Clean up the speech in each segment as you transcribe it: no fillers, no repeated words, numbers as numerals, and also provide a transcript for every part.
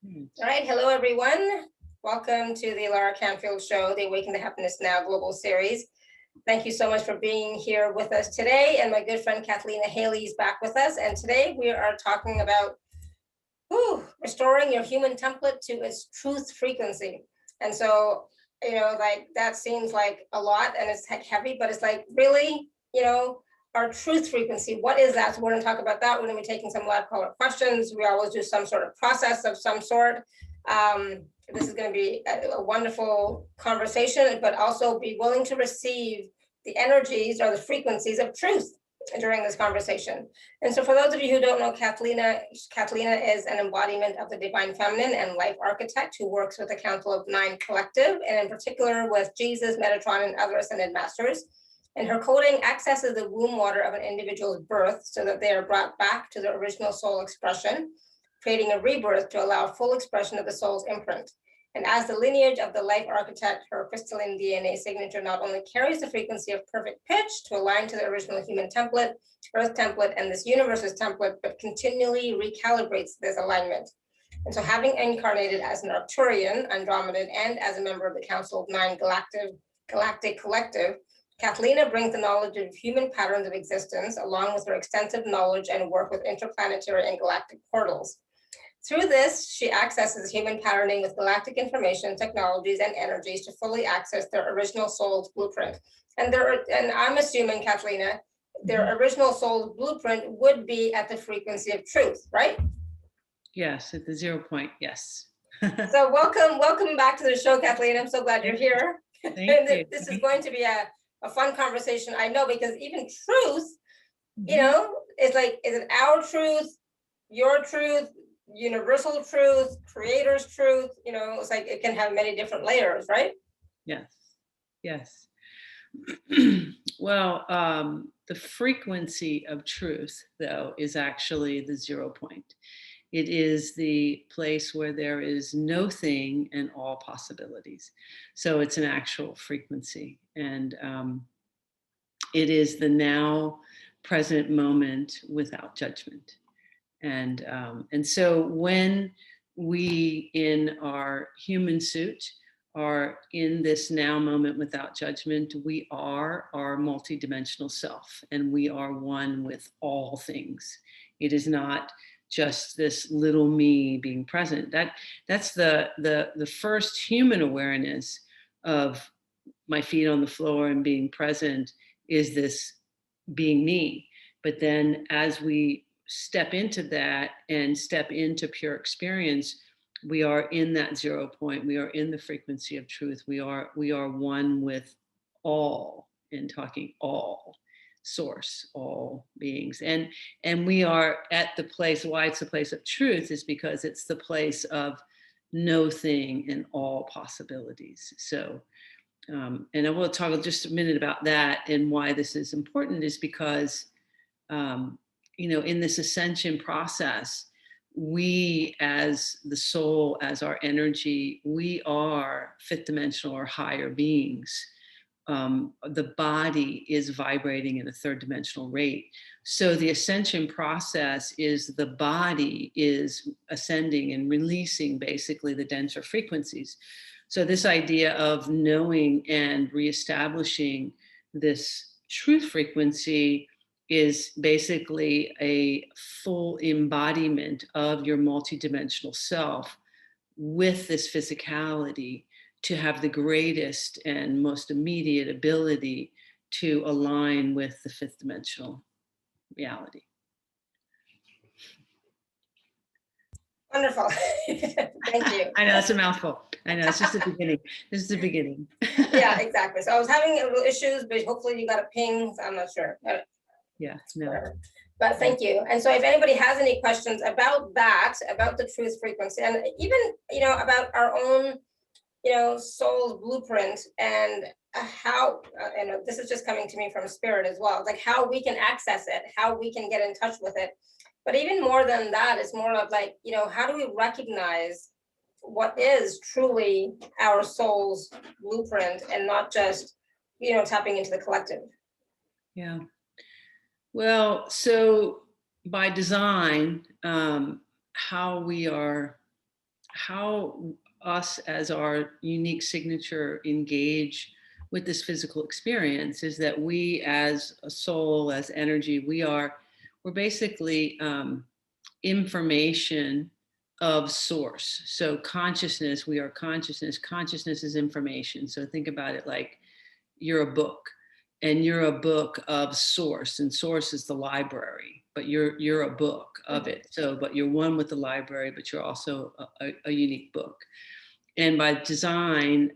All right, hello everyone. Welcome to the Alaracanfield Show, the Awaken to Happiness Now global series. Thank you so much for being here with us today. And my good friend Cathleena Hailley is back with us. And today we are talking about restoring your human template to its truth frequency. And so, like that seems like a lot and it's heavy, but it's like really, our truth frequency. What is that? So we're going to talk about that. We're going to be taking some live caller questions. We always do some sort of process of some sort. This is going to be a wonderful conversation, but also be willing to receive the energies or the frequencies of truth during this conversation. And so for those of you who don't know Cathleena is an embodiment of the divine feminine and life architect who works with the Council of Nine Collective, and in particular with Jesus, Metatron, and other ascended masters. And her coding accesses the womb water of an individual's birth so that they are brought back to their original soul expression, creating a rebirth to allow full expression of the soul's imprint. And as the lineage of the life architect, her crystalline DNA signature not only carries the frequency of perfect pitch to align to the original human template, earth template, and this universe's template, but continually recalibrates this alignment. And so having incarnated as an Arcturian, Andromedan, and as a member of the Council of Nine Galactic Collective, Cathleena brings the knowledge of human patterns of existence, along with her extensive knowledge and work with interplanetary and galactic portals. Through this, she accesses human patterning with galactic information, technologies, and energies to fully access their original soul's blueprint. And I'm assuming, Cathleena, their original soul's blueprint would be at the frequency of truth, right? Yes, at the 0 point, yes. So welcome back to the show, Cathleena. I'm so glad you're here. Thank you. This is going to be a fun conversation, I know, because even truth, is like, is it our truth, your truth, universal truth, creator's truth? It's like it can have many different layers, right? Yes. Well, the frequency of truth, though, is actually the 0 point. It is the place where there is no thing and all possibilities. So it's an actual frequency. And it is the now present moment without judgment. And so when we in our human suit are in this now moment without judgment, we are our multidimensional self, and we are one with all things. It is not just this little me being present. That's the first human awareness of my feet on the floor and being present, is this being me. But then as we step into that and step into pure experience, we are in that 0 point. We are in the frequency of truth. We are one with all, in talking all source, all beings. And we are at the place, why it's the place of truth is because it's the place of no thing and all possibilities. So and I will talk just a minute about that, and why this is important is because in this ascension process, we as the soul, as our energy, we are fifth dimensional or higher beings. The body is vibrating in a third dimensional rate. So the ascension process is the body is ascending and releasing basically the denser frequencies. So this idea of knowing and reestablishing this truth frequency is basically a full embodiment of your multidimensional self with this physicality to have the greatest and most immediate ability to align with the fifth dimensional reality. Wonderful. Thank you. I know it's a mouthful. I know it's just the beginning. This is the beginning. Yeah, exactly. So I was having little issues, but hopefully you got a ping. So I'm not sure. Yeah, no. Whatever. But thank you. And so if anybody has any questions about that, about the truth frequency, and even, about our own, soul's blueprint, and how, this is just coming to me from spirit as well, like how we can access it, how we can get in touch with it. But even more than that, it's more of like, how do we recognize what is truly our soul's blueprint and not just, tapping into the collective? Yeah. Well, so by design, how we are us as our unique signature engage with this physical experience is that we as a soul, as energy, we're basically information of source. So consciousness, we are consciousness. Consciousness is information. So think about it like you're a book, and you're a book of source, and source is the library, but you're a book of it. So, but you're one with the library, but you're also a unique book. And by design,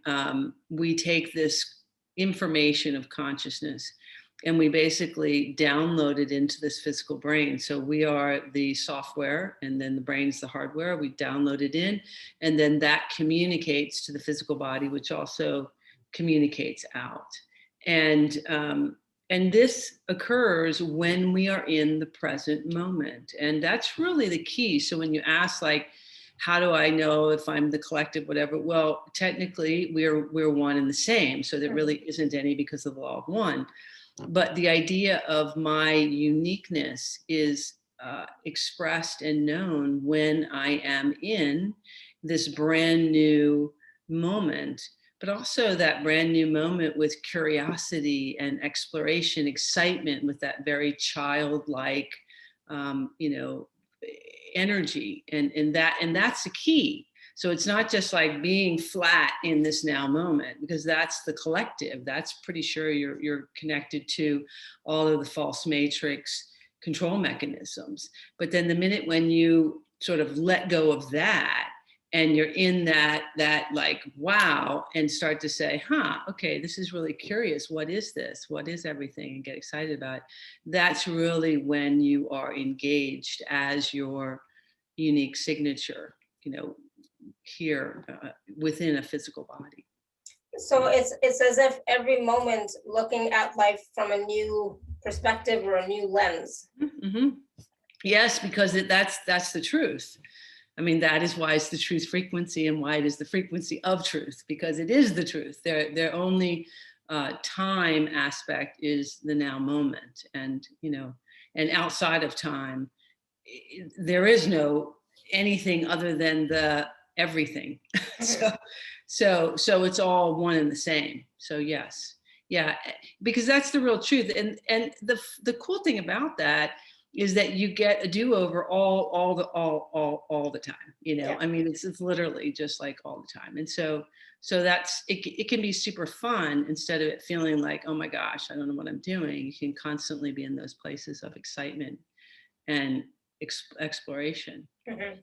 we take this information of consciousness and we basically download it into this physical brain. So we are the software, and then the brain's the hardware. We download it in, and then that communicates to the physical body, which also communicates out. And this occurs when we are in the present moment, and that's really the key. So when you ask, like, how do I know if I'm the collective, whatever? Well, technically, we're one and the same. So there really isn't any, because of the law of one. But the idea of my uniqueness is expressed and known when I am in this brand new moment, but also that brand new moment with curiosity and exploration, excitement, with that very childlike, energy, and that's the key. So it's not just like being flat in this now moment, because that's the collective. That's pretty sure you're connected to all of the false matrix control mechanisms. But then the minute when you sort of let go of that, and you're in that like, wow, and start to say, okay, this is really curious. What is this? What is everything? And get excited about it. That's really when you are engaged as your unique signature, here within a physical body. So it's as if every moment looking at life from a new perspective or a new lens. Mm-hmm. Yes, because that's the truth. I mean, that is why it's the truth frequency, and why it is the frequency of truth, because it is the truth. Their only time aspect is the now moment, and and outside of time, there is no anything other than the everything. so it's all one and the same. So yes, yeah, because that's the real truth. And the cool thing about that is that you get a do-over all the time. Yeah. I mean, it's literally just like all the time. And so that's it can be super fun, instead of it feeling like, oh my gosh, I don't know what I'm doing. You can constantly be in those places of excitement and exploration. Mm-hmm.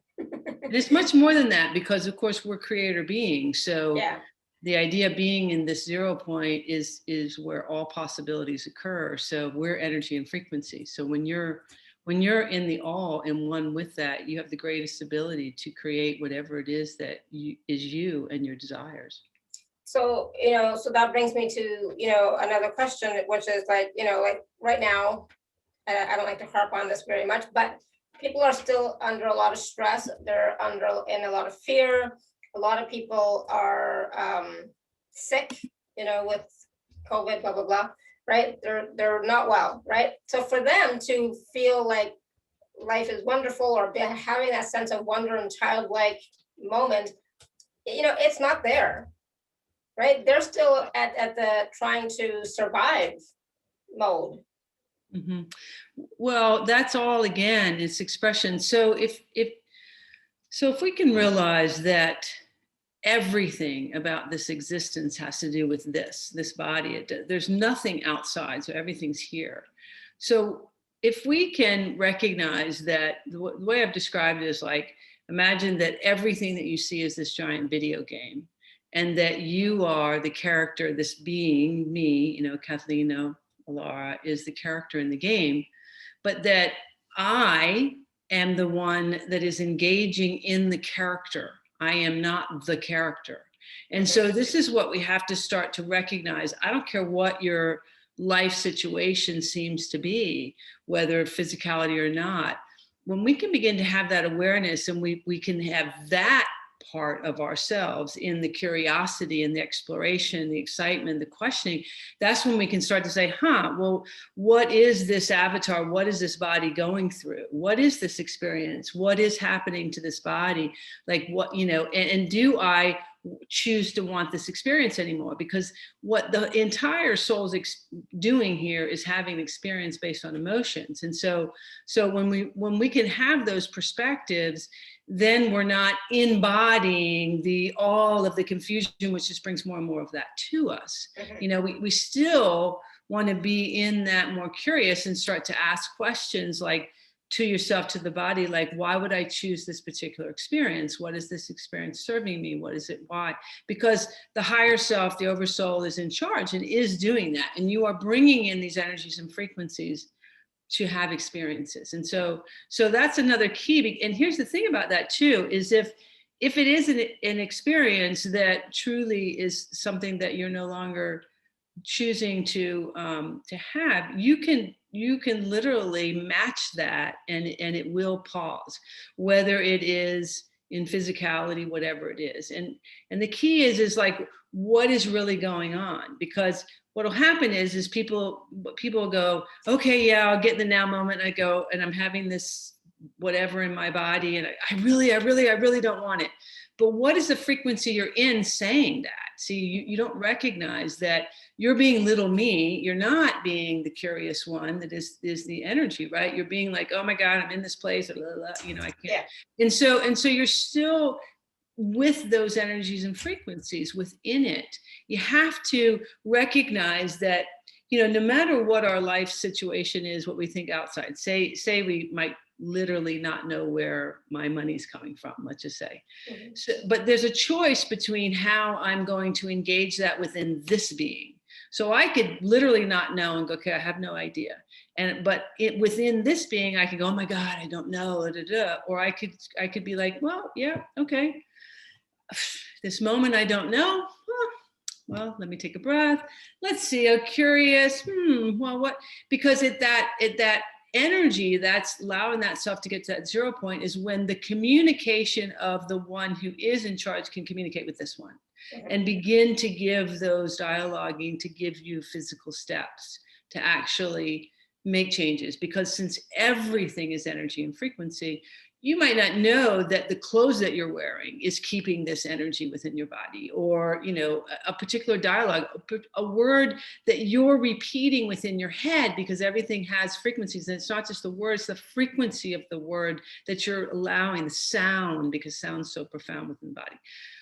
And it's much more than that, because of course we're creator beings. So yeah. The idea of being in this 0 point is where all possibilities occur. So we're energy and frequency. So when you're in the all and one with that, you have the greatest ability to create whatever it is that is you and your desires. So, so that brings me to, another question, which is like, like right now, I don't like to harp on this very much, but people are still under a lot of stress. They're in a lot of fear. A lot of people are sick, with COVID, blah, blah, blah, right? They're not well, right? So for them to feel like life is wonderful, or having that sense of wonder and childlike moment, it's not there, right? They're still at the trying to survive mode. Mm-hmm. Well, that's all, again, it's expression. So if we can realize that everything about this existence has to do with this body, there's nothing outside, so everything's here. So if we can recognize that, the way I've described it is like, imagine that everything that you see is this giant video game, and that you are the character, this being, me, Cathleena, Alara, is the character in the game, but that I am the one that is engaging in the character. I am not the character. And so this is what we have to start to recognize. I don't care what your life situation seems to be, whether physicality or not. When we can begin to have that awareness, and we can have that part of ourselves, in the curiosity and the exploration, the excitement, the questioning, that's when we can start to say, well, what is this avatar? What is this body going through? What is this experience? What is happening to this body? Like what, and do I choose to want this experience anymore? Because what the entire soul's doing here is having an experience based on emotions. And so when we can have those perspectives, then we're not embodying all of the confusion, which just brings more and more of that to us. We still want to be in that more curious and start to ask questions like, to yourself, to the body, like, why would I choose this particular experience? What is this experience serving me? What is it? Why? Because the higher self, the oversoul, is in charge and is doing that. And you are bringing in these energies and frequencies to have experiences. And so that's another key. And here's the thing about that too, is if it is an experience that truly is something that you're no longer choosing to have, you can literally match that, and it will pause, whether it is in physicality, whatever it is. And the key is like, what is really going on? Because what'll happen is people go, okay, yeah, I'll get in the now moment. I go, and I'm having this whatever in my body, and I really don't want it. But what is the frequency you're in saying that? See, you don't recognize that you're being little me. You're not being the curious one that is the energy, right? You're being like, oh my God, I'm in this place, blah, blah, blah, I can't. Yeah. And so you're still with those energies and frequencies within it. You have to recognize that, no matter what our life situation is, what we think outside, say we might literally not know where my money's coming from, let's just say. So, but there's a choice between how I'm going to engage that within this being. So I could literally not know and go, okay, I have no idea. But within this being, I could go, oh my God, I don't know, or I could be like, well, yeah, okay. This moment I don't know. Well, let me take a breath. Let's see. I'm curious. Well, what? Because at that energy that's allowing that self to get to that 0 point is when the communication of the one who is in charge can communicate with this one and begin to give those dialoguing, to give you physical steps to actually make changes. Because since everything is energy and frequency, you might not know that the clothes that you're wearing is keeping this energy within your body, or, a particular dialogue, a word that you're repeating within your head, because everything has frequencies. And it's not just the words, the frequency of the word that you're allowing, the sound, because sound's so profound within the body.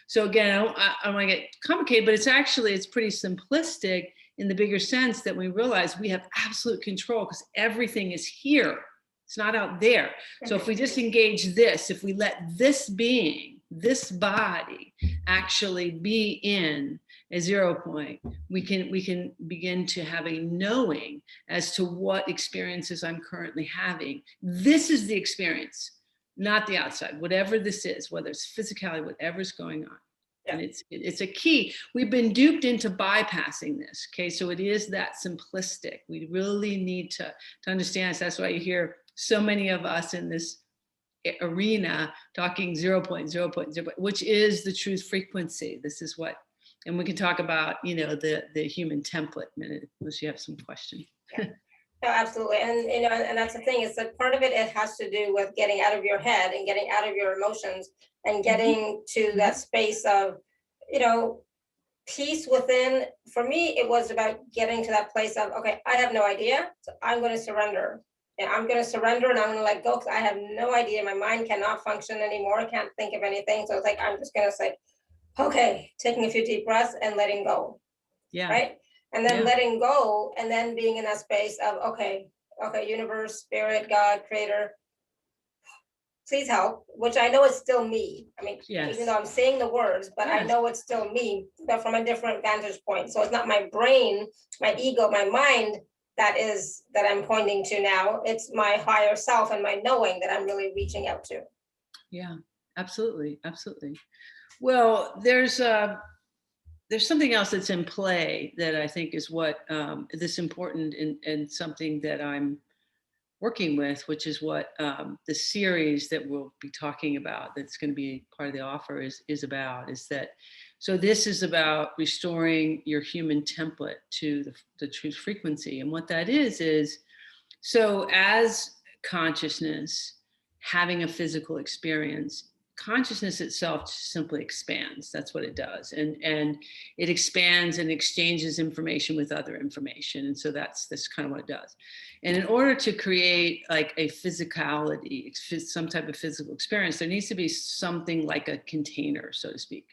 So again, I don't want to get complicated, but it's pretty simplistic in the bigger sense that we realize we have absolute control because everything is here. It's not out there. So if we just engage this, if we let this being, this body actually be in a 0 point, we can begin to have a knowing as to what experiences I'm currently having. This is the experience, not the outside, whatever this is, whether it's physicality, whatever's going on. Yeah. And it's a key. We've been duped into bypassing this. Okay, so it is that simplistic. We really need to understand. So that's why you hear so many of us in this arena talking 0 point, 0 point, 0 point, which is the truth frequency. This is what, and we can talk about, the human template minute, unless you have some question. Yeah. No, absolutely. And, and that's the thing, is that part of it has to do with getting out of your head and getting out of your emotions and getting to that space of, peace within. For me, it was about getting to that place of, okay, I have no idea, so I'm going to surrender. And I'm going to surrender and I'm going to let go because I have no idea. My mind cannot function anymore. I can't think of anything. So it's like, I'm just going to say, okay, taking a few deep breaths and letting go. Yeah. Right. And then letting go, and then being in that space of, okay, universe, spirit, God, creator, please help, which I know it's still me. I mean, even though I'm saying the words, but I know it's still me, but from a different vantage point. So it's not my brain, my ego, my mind that I'm pointing to now. It's my higher self and my knowing that I'm really reaching out to. Yeah, absolutely. Well, there's something else that's in play that I think is what is important, and something that I'm working with, which is what the series that we'll be talking about, that's going to be part of the offer, is about, is that, so this is about restoring your human template to the true frequency. And what that is, so as consciousness having a physical experience, consciousness itself simply expands. That's what it does. And it expands and exchanges information with other information. And so that's kind of what it does. And in order to create like a physicality, some type of physical experience, there needs to be something like a container, so to speak.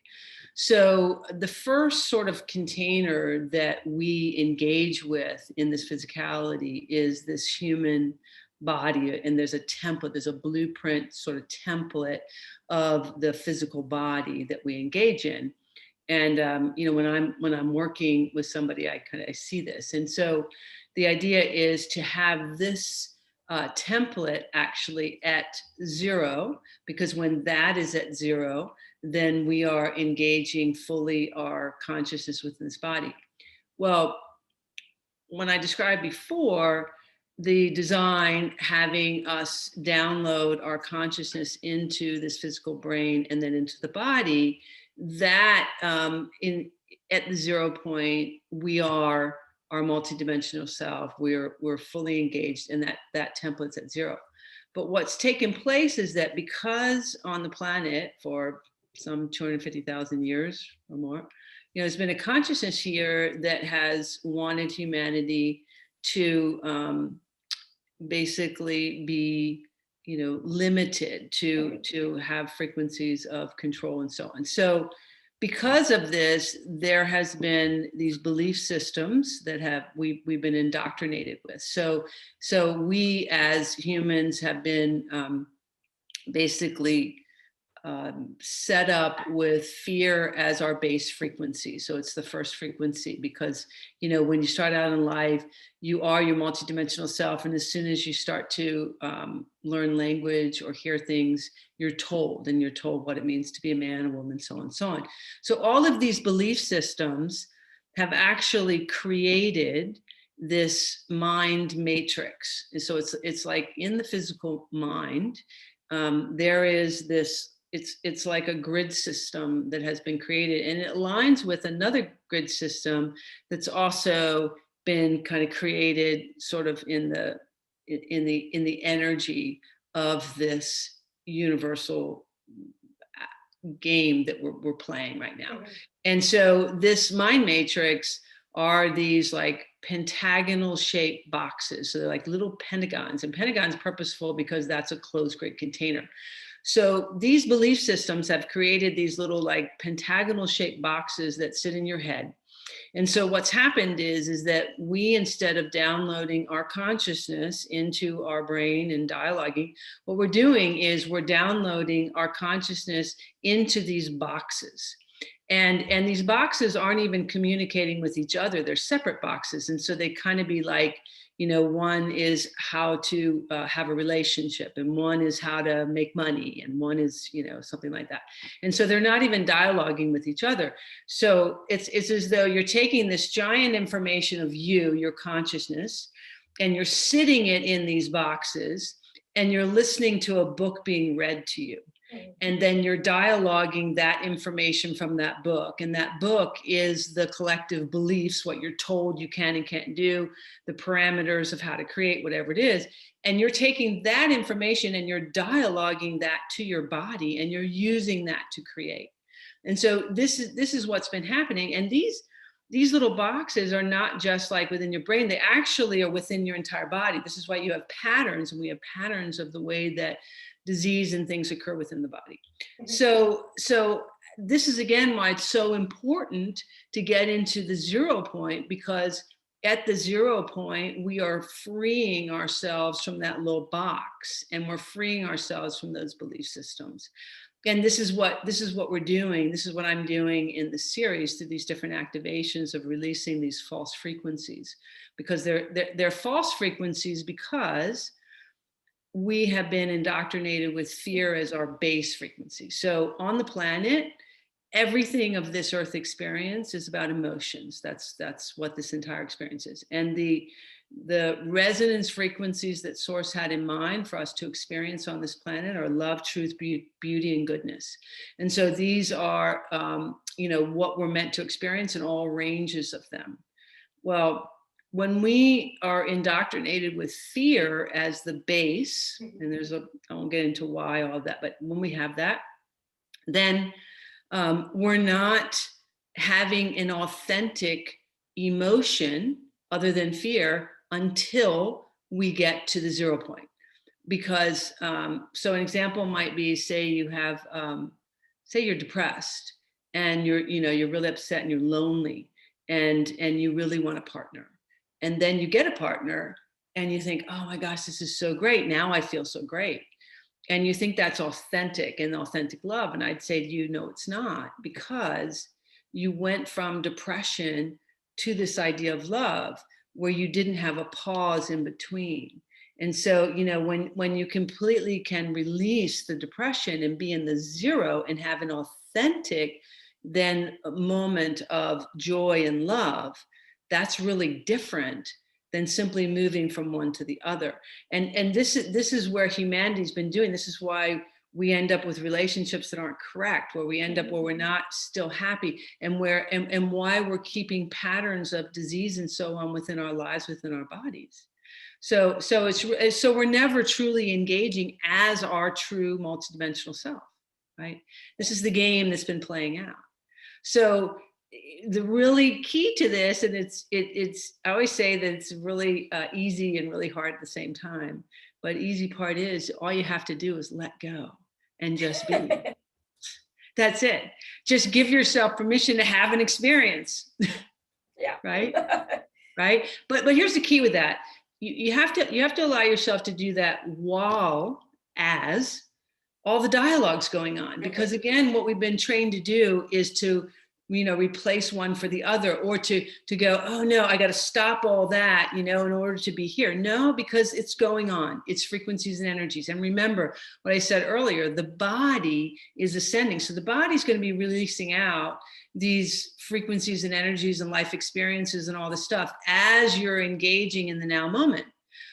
So the first sort of container that we engage with in this physicality is this human body. And there's a template, there's a blueprint sort of template of the physical body that we engage in. And when I'm working with somebody, I see this. And so the idea is to have this template actually at 0, because when that is at 0, then we are engaging fully our consciousness within this body. Well, when I described before, the design having us download our consciousness into this physical brain and then into the body, that at the 0 point, we are our multidimensional self. We're fully engaged, and that template's at 0. But what's taken place is that because on the planet for some 250,000 years or more, there's been a consciousness here that has wanted humanity to basically be, limited, to have frequencies of control and so on. So because of this, there has been these belief systems that we've been indoctrinated with. So we as humans have been basically set up with fear as our base frequency. So it's the first frequency, because, when you start out in life, you are your multidimensional self. And as soon as you start to learn language or hear things, you're told what it means to be a man, a woman, so on and so on. So all of these belief systems have actually created this mind matrix. And so it's like in the physical mind, there is this, it's like a grid system that has been created, and it aligns with another grid system that's also been kind of created sort of in the energy of this universal game that we're playing right now. Mm-hmm. And so this mind matrix are these like pentagonal shaped boxes. So they're like little pentagons, and pentagons purposeful because that's a closed grid container. So these belief systems have created these little like pentagonal shaped boxes that sit in your head. And so what's happened is that we, instead of downloading our consciousness into our brain and dialoguing, what we're doing is we're downloading our consciousness into these boxes. And these boxes aren't even communicating with each other. They're separate boxes. And so they kind of be like, one is how to have a relationship, and one is how to make money, and one is, something like that. And so they're not even dialoguing with each other. So it's as though you're taking this giant information of your consciousness, and you're sitting it in these boxes, and you're listening to a book being read to you. And then you're dialoguing that information from that book. And that book is the collective beliefs, what you're told you can and can't do, the parameters of how to create whatever it is. And you're taking that information and you're dialoguing that to your body, and you're using that to create. And so this is what's been happening. And these little boxes are not just like within your brain, they actually are within your entire body. This is why you have patterns, and we have patterns of the way that disease and things occur within the body. So this is again why it's so important to get into the 0 point, because at the 0 point, we are freeing ourselves from that little box, and we're freeing ourselves from those belief systems. And this is what we're doing. This is what I'm doing in the series, through these different activations of releasing these false frequencies, because they're false frequencies because we have been indoctrinated with fear as our base frequency. So on the planet, everything of this earth experience is about emotions. That's what this entire experience is. And the the resonance frequencies that Source had in mind for us to experience on this planet are love, truth, beauty, and goodness. And so these are, what we're meant to experience in all ranges of them. Well, when we are indoctrinated with fear as the base, and I won't get into why all of that, but when we have that, then we're not having an authentic emotion other than fear until we get to the 0 point. Because, so an example might be, say you have, say you're depressed and you're really upset and you're lonely and you really want a partner. And then you get a partner and you think, oh my gosh, this is so great. Now I feel so great. And you think that's authentic and authentic love. And I'd say to you, no, it's not, because you went from depression to this idea of love where you didn't have a pause in between. And so, when you completely can release the depression and be in the 0 and have an authentic then moment of joy and love, that's really different than simply moving from one to the other. And this is where humanity's been doing. This is why we end up with relationships that aren't correct, where we end up where we're not still happy, and why we're keeping patterns of disease and so on within our lives, within our bodies. So we're never truly engaging as our true multidimensional self, right? This is the game that's been playing out. So the really key to this, and it's I always say that it's really easy and really hard at the same time, but easy part is all you have to do is let go and just be. That's it. Just give yourself permission to have an experience. Yeah. Right. But here's the key with that. You have to allow yourself to do that while as all the dialogue's going on, because again, what we've been trained to do is to replace one for the other, or to go, oh no, I got to stop all that, in order to be here. No, because it's going on. It's frequencies and energies. And remember what I said earlier, the body is ascending. So the body's going to be releasing out these frequencies and energies and life experiences and all this stuff as you're engaging in the now moment.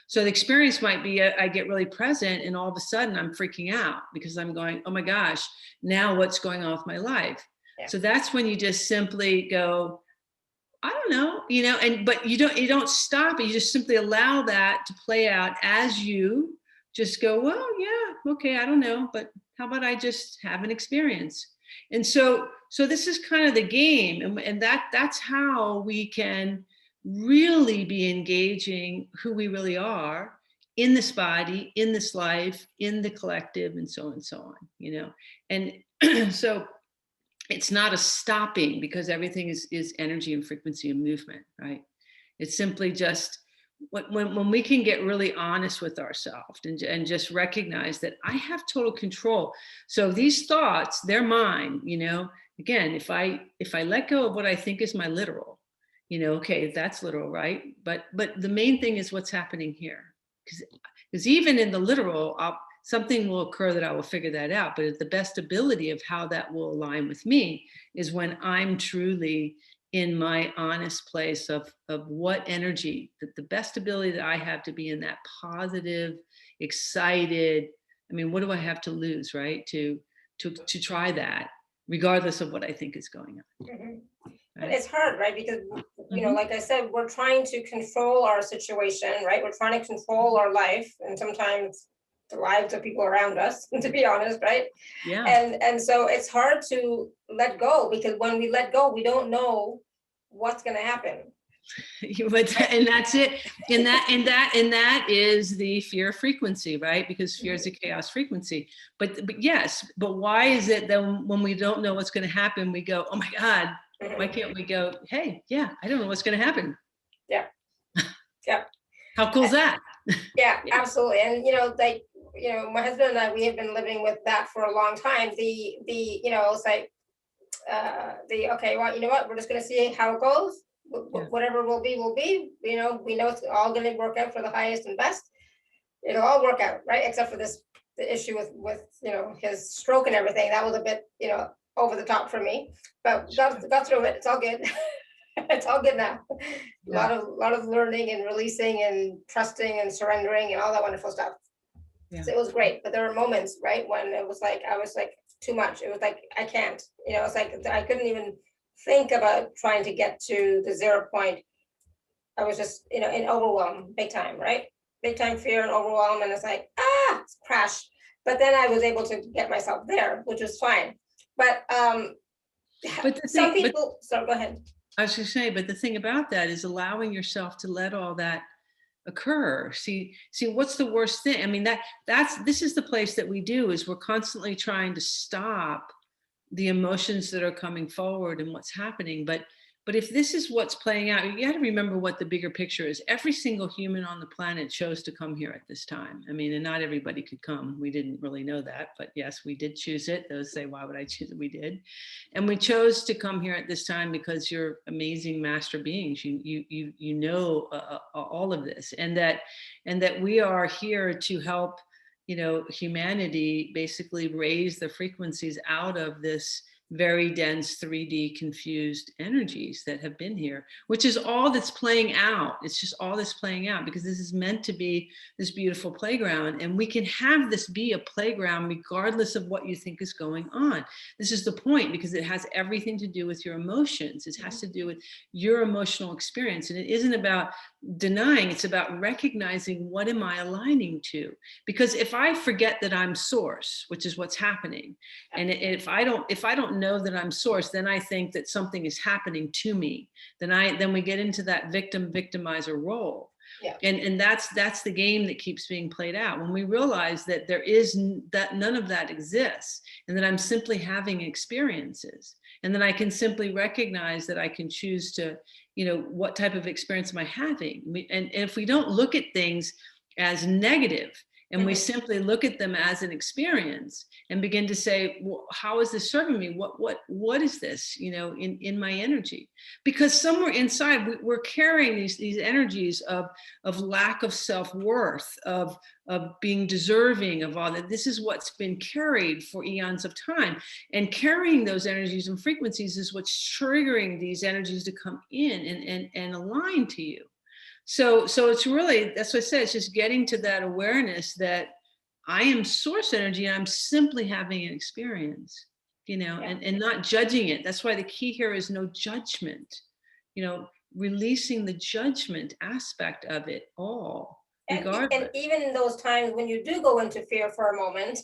So the experience might be, I get really present and all of a sudden I'm freaking out because I'm going, oh my gosh, now what's going on with my life? Yeah. So that's when you just simply go, I don't know, but you don't stop it. You just simply allow that to play out as you just go, well, yeah, okay, I don't know, but how about I just have an experience? And so this is kind of the game, and that's how we can really be engaging who we really are in this body, in this life, in the collective, and so on, and so it's not a stopping, because everything is energy and frequency and movement, right? It's simply just when we can get really honest with ourselves and just recognize that I have total control. So these thoughts, they're mine, again, if I let go of what I think is my literal, okay, that's literal, right? But the main thing is what's happening here, because even in the literal, something will occur that I will figure that out. But the best ability of how that will align with me is when I'm truly in my honest place of what energy, that the best ability that I have to be in that positive, excited. I mean, what do I have to lose, right? To try that, regardless of what I think is going on. Mm-hmm. Right? It's hard, right? Because, like I said, we're trying to control our situation, right? We're trying to control our life, and sometimes the lives of people around us, to be honest, right? Yeah. And so it's hard to let go, because when we let go, we don't know what's going to happen. And that's it. And that is the fear frequency, right? Because fear is a chaos frequency. But yes, but why is it that when we don't know what's going to happen, we go, oh my God, why can't we go, hey, yeah, I don't know what's going to happen. Yeah. Yeah. How cool is that? Yeah, absolutely. And, my husband and I, we have been living with that for a long time. It's like, okay, well, you know what, we're just going to see how it goes. Whatever will be, will be. We know it's all going to work out for the highest and best. It'll all work out, right? Except for the issue with his stroke and everything. That was a bit, over the top for me, but got through it. It's all good. It's all good now. A Yeah. lot of learning and releasing and trusting and surrendering and all that wonderful stuff. Yeah. So it was great, but there were moments, right, when it was like I was like too much. It was like I can't, it's like I couldn't even think about trying to get to the 0 point. I was just, in overwhelm, big time, right? Big time fear and overwhelm, and it's like crash. But then I was able to get myself there, which was fine. But some people. So go ahead. I was going to say, but the thing about that is allowing yourself to let all that occur. See, what's the worst thing? I mean, this is the place that we do, is we're constantly trying to stop the emotions that are coming forward and what's happening. But if this is what's playing out, you got to remember what the bigger picture is. Every single human on the planet chose to come here at this time. I mean, and not everybody could come. We didn't really know that, but yes, we did choose it. Those say, why would I choose it? We did. And we chose to come here at this time because you're amazing master beings. You know all of this, and that we are here to help, humanity basically raise the frequencies out of this very dense 3D confused energies that have been here, which is all that's playing out. It's just all that's playing out, because this is meant to be this beautiful playground, and we can have this be a playground regardless of what you think is going on. This is the point, because it has everything to do with your emotions. It has to do with your emotional experience, and it isn't about denying, it's about recognizing, what am I aligning to? Because if I forget that I'm source, which is what's happening, and if I don't know that I'm source, then I think that something is happening to me. Then we get into that victimizer role. Yeah. And that's the game that keeps being played out. When we realize that that none of that exists, and that I'm simply having experiences, and then I can simply recognize that I can choose to, what type of experience am I having? And if we don't look at things as negative, and we simply look at them as an experience and begin to say, well, how is this serving me? What is this, in my energy? Because somewhere inside we're carrying these energies of lack of self-worth, of being deserving of all that. This is what's been carried for eons of time. And carrying those energies and frequencies is what's triggering these energies to come in and align to you. So it's really, that's what I said, it's just getting to that awareness that I am source energy, and I'm simply having an experience, and not judging it. That's why the key here is no judgment, releasing the judgment aspect of it all. And even in those times when you do go into fear for a moment,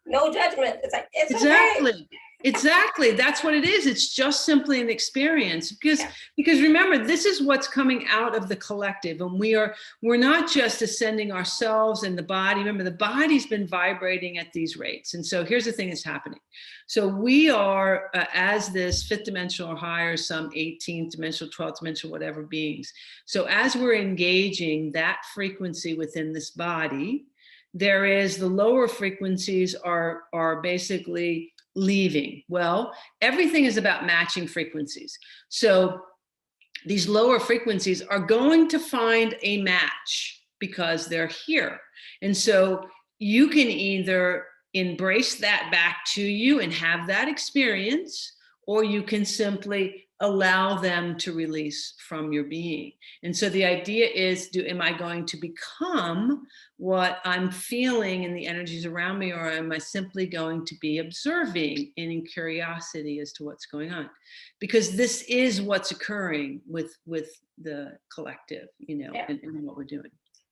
no judgment. It's like, it's exactly. Okay. Exactly. That's what it is. It's just simply an experience, because remember, this is what's coming out of the collective, and we're not just ascending ourselves and the body. Remember, the body's been vibrating at these rates. And so here's the thing that's happening. So we are, as this fifth dimensional or higher, some 18th dimensional, 12th dimensional, whatever beings. So as we're engaging that frequency within this body, there is the lower frequencies are basically leaving. Well, everything is about matching frequencies. So these lower frequencies are going to find a match because they're here. And so you can either embrace that back to you and have that experience, or you can simply allow them to release from your being. And so the idea is, am I going to become what I'm feeling in the energies around me, or am I simply going to be observing and in curiosity as to what's going on? Because this is what's occurring with the collective, and what we're doing.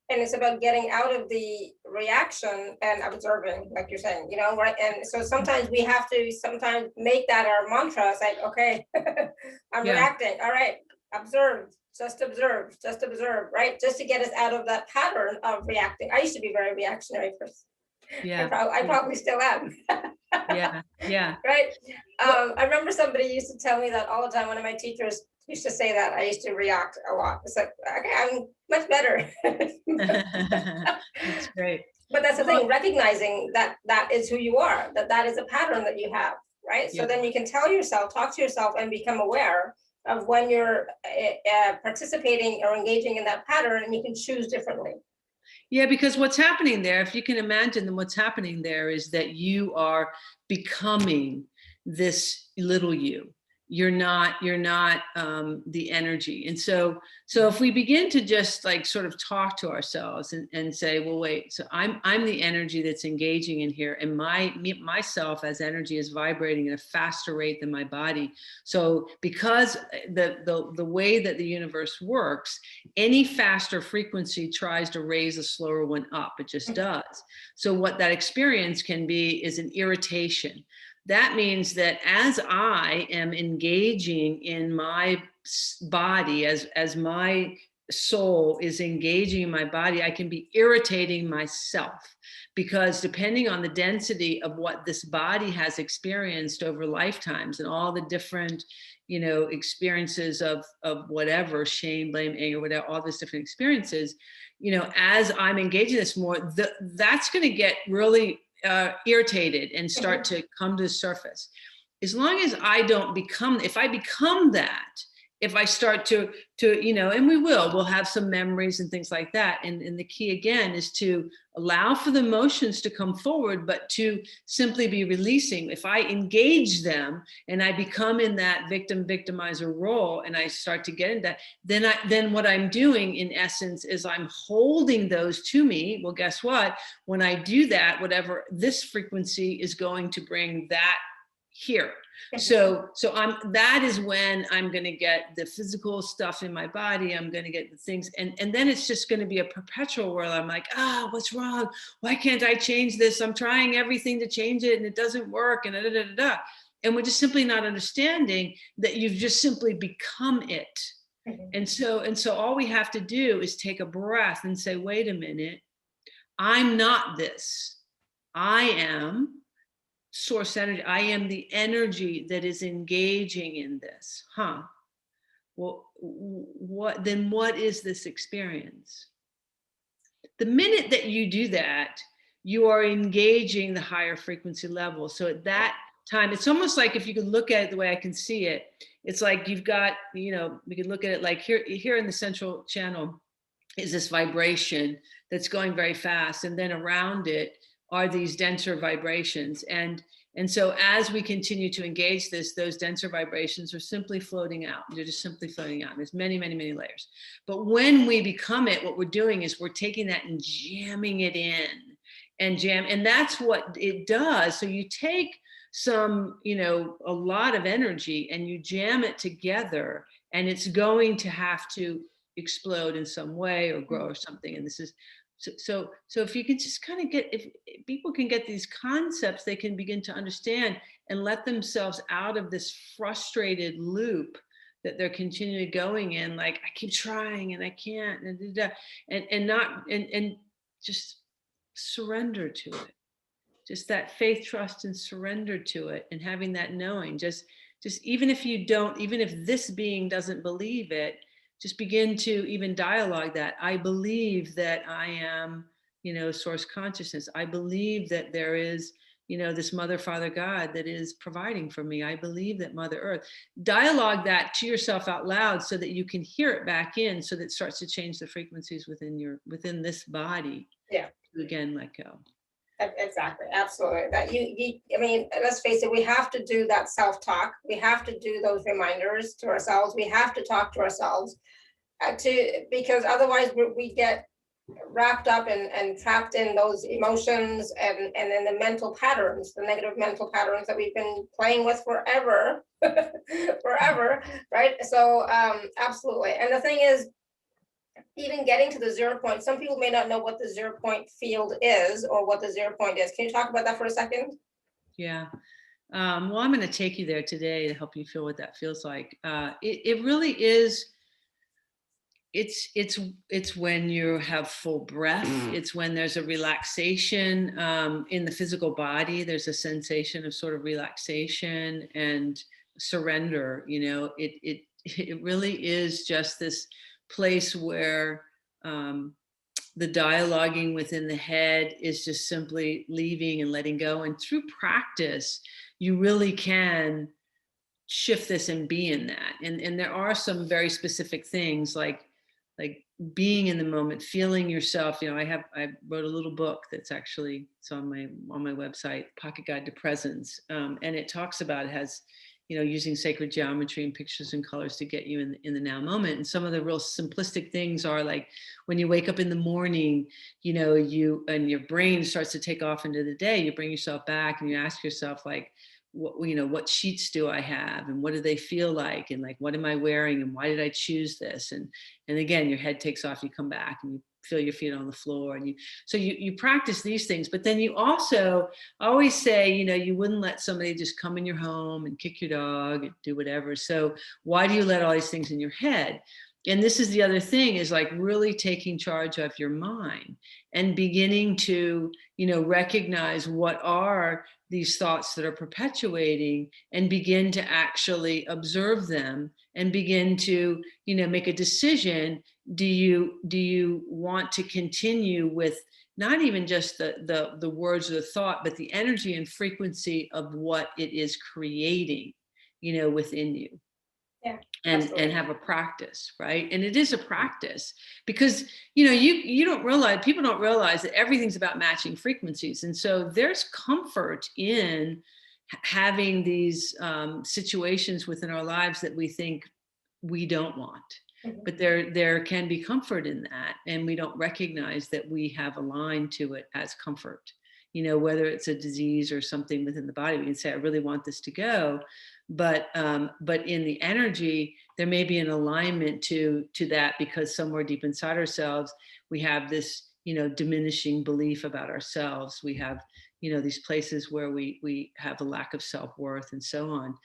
And it's about getting out of the reaction and observing, like you're saying, right? And so sometimes we have to make that our mantra. It's like, okay, I'm reacting. All right, observe, just observe, right? Just to get us out of that pattern of reacting. I used to be a very reactionary person. Yeah. I probably still am. Yeah. Right. I remember somebody used to tell me that all the time. One of my teachers used to say that I used to react a lot. It's like, okay, I'm much better. That's great. But that's the thing, recognizing that is who you are, that is a pattern that you have, right? So then you can talk to yourself and become aware of when you're participating or engaging in that pattern, and you can choose differently. Yeah, because what's happening there, if you can imagine, then what's happening there is that you are becoming this little you. you're not the energy. And so if we begin to just like sort of talk to ourselves and say, well, wait, so I'm the energy that's engaging in here, and myself as energy is vibrating at a faster rate than my body. So because the way that the universe works, any faster frequency tries to raise a slower one up. It just does. So what that experience can be is an irritation. That means that as I am engaging in my body, as my soul is engaging in my body, I can be irritating myself, because depending on the density of what this body has experienced over lifetimes and all the different, experiences of whatever, shame, blame, anger, whatever, all these different experiences, as I'm engaging this more, that's going to get really irritated and start to come to the surface. As long as I don't become, if I become that, if I start to, and we'll have some memories and things like that. And the key again is to allow for the emotions to come forward, but to simply be releasing. If I engage them and I become in that victimizer role, and I start to get into that, then what I'm doing in essence is I'm holding those to me. Well, guess what? When I do that, whatever this frequency is going to bring that here. So that is when I'm going to get the physical stuff in my body. I'm going to get the things. And then it's just going to be a perpetual where I'm like, what's wrong? Why can't I change this? I'm trying everything to change it and it doesn't work. And And we're just simply not understanding that you've just simply become it. And so all we have to do is take a breath and say, wait a minute, I'm not this. I am source energy. I am the energy that is engaging in this. Well, what is this experience? The minute that you do that, you are engaging the higher frequency level. So at that time, it's almost like, if you could look at it the way I can see it, it's like you've got, we could look at it like here in the central channel is this vibration that's going very fast. And then around it are these denser vibrations. And so as we continue to engage those denser vibrations are simply floating out. They're just simply floating out. There's many, many, many layers. But when we become it, what we're doing is we're taking that and jamming it in and that's what it does. So you take some, a lot of energy and you jam it together, and it's going to have to explode in some way or grow or something. And this is, so if you can just kind of if people can get these concepts, they can begin to understand and let themselves out of this frustrated loop that they're continually going in. Like, I keep trying and I can't, and just surrender to it. Just that faith, trust, and surrender to it, and having that knowing, just even if this being doesn't believe it, just begin to even dialogue that. I believe that I am, source consciousness. I believe that there is, this mother, father, God that is providing for me. I believe that Mother Earth. Dialogue that to yourself out loud so that you can hear it back in, so that it starts to change the frequencies within this body. Yeah. To again, let go. Exactly. Absolutely. That I mean, let's face it, we have to do that self-talk. We have to do those reminders to ourselves. We have to talk to ourselves because otherwise we get wrapped up and trapped in those emotions and in the mental patterns, the negative mental patterns that we've been playing with forever, right? So absolutely. And the thing is, even getting to the 0 point, some people may not know what the 0 point field is or what the 0 point is. Can you talk about that for a second? Yeah. Well, I'm going to take you there today to help you feel what that feels like. It really is. It's when you have full breath. It's when there's a relaxation in the physical body. There's a sensation of sort of relaxation and surrender. It really is just this place where the dialoguing within the head is just simply leaving and letting go. And through practice, you really can shift this and be in that. And there are some very specific things like being in the moment, feeling yourself. I wrote a little book that's actually, it's on my website, Pocket Guide to Presence. And it talks about, it has, using sacred geometry and pictures and colors to get you in the now moment. And some of the real simplistic things are like when you wake up in the morning, and your brain starts to take off into the day, you bring yourself back and you ask yourself like, what sheets do I have, and what do they feel like, and like, what am I wearing, and why did I choose this? And again, your head takes off, you come back and you feel your feet on the floor, and you practice these things. But then you also always say, you wouldn't let somebody just come in your home and kick your dog and do whatever. So why do you let all these things in your head? And this is the other thing, is like really taking charge of your mind and beginning to, recognize what are these thoughts that are perpetuating, and begin to actually observe them and begin to, make a decision. Do you want to continue with not even just the words or the thought, but the energy and frequency of what it is creating, within you? Yeah, and have a practice, right? And it is a practice, because you don't realize, people don't realize that everything's about matching frequencies. And so there's comfort in having these situations within our lives that we think we don't want. But there can be comfort in that, and we don't recognize that we have aligned to it as comfort. Whether it's a disease or something within the body, we can say, I really want this to go. But in the energy, there may be an alignment to that, because somewhere deep inside ourselves, we have this, diminishing belief about ourselves. We have, these places where we have a lack of self-worth and so on.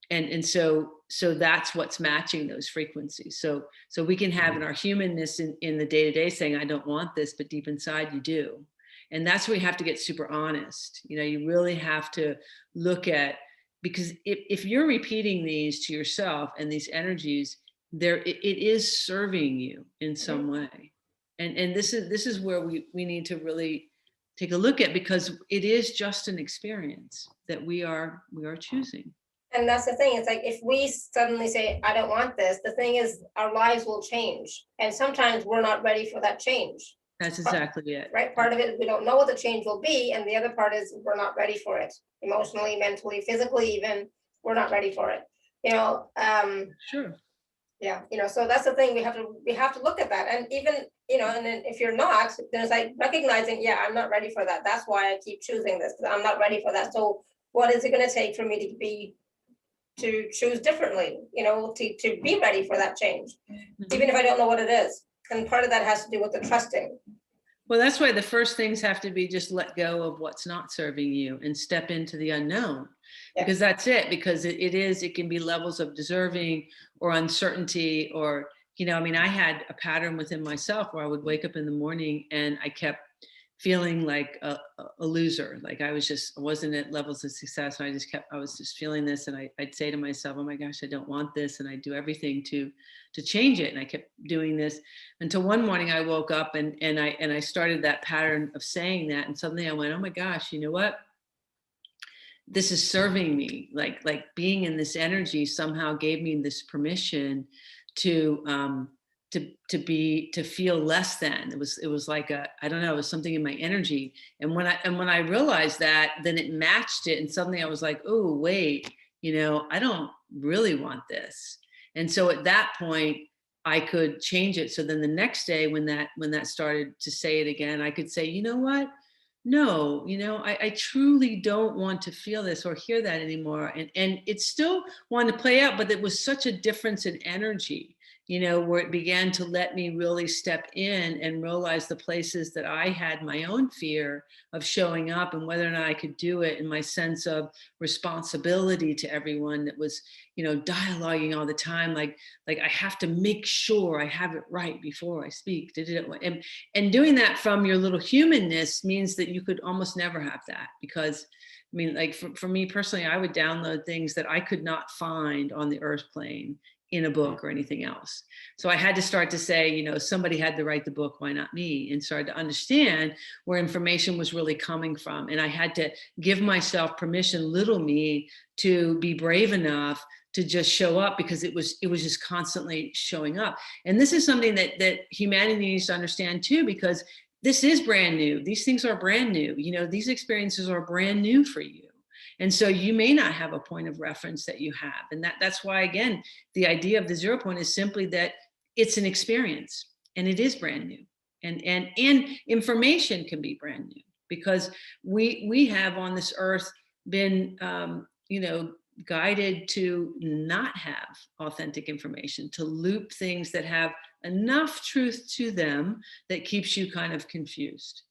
And so that's what's matching those frequencies. So we can have in our humanness in the day-to-day saying, I don't want this, but deep inside you do. And that's where you have to get super honest. You really have to look at, because if you're repeating these to yourself and these energies, it is serving you in some way. And this is where we need to really take a look at, because it is just an experience that we are choosing. And that's the thing. It's like, if we suddenly say, I don't want this, the thing is, our lives will change. And sometimes we're not ready for that change. That's exactly it. Right? Part of it is we don't know what the change will be. And the other part is we're not ready for it. Emotionally, mentally, physically, even, we're not ready for it. Sure. Yeah. So that's the thing. We have to look at that. And even, and then if you're not, then it's like recognizing, yeah, I'm not ready for that. That's why I keep choosing this, because I'm not ready for that. So what is it going to take for me to choose differently, to be ready for that change, even if I don't know what it is? And part of that has to do with the trusting. Well, that's why the first things have to be just let go of what's not serving you and step into the unknown. Yeah. Because that's it, because it can be levels of deserving or uncertainty, or, I had a pattern within myself where I would wake up in the morning and I kept feeling like a loser. Like I wasn't at levels of success. And I was just feeling this. And I'd say to myself, oh my gosh, I don't want this. And I'd do everything to change it. And I kept doing this until one morning I woke up and I started that pattern of saying that. And suddenly I went, oh my gosh, you know what? This is serving me. Like being in this energy somehow gave me this permission to feel less than. It was like I don't know, it was something in my energy. And when I realized that, then it matched it. And suddenly I was like, oh, wait, I don't really want this. And so at that point I could change it. So then the next day when that started to say it again, I could say, you know what? No, I truly don't want to feel this or hear that anymore. And it still wanted to play out, but it was such a difference in energy, where it began to let me really step in and realize the places that I had my own fear of showing up, and whether or not I could do it, and my sense of responsibility to everyone that was, dialoguing all the time. Like I have to make sure I have it right before I speak. And doing that from your little humanness means that you could almost never have that, because like for me personally, I would download things that I could not find on the earth plane in a book or anything else. So I had to start to say, somebody had to write the book, why not me? And started to understand where information was really coming from. And I had to give myself permission, little me, to be brave enough to just show up, because it was just constantly showing up. And this is something that humanity needs to understand too, because this is brand new. These things are brand new. These experiences are brand new for you. And so you may not have a point of reference that you have. And that's why, again, the idea of the 0 point is simply that it's an experience and it is brand new. And information can be brand new, because we have on this earth been, guided to not have authentic information, to loop things that have enough truth to them that keeps you kind of confused.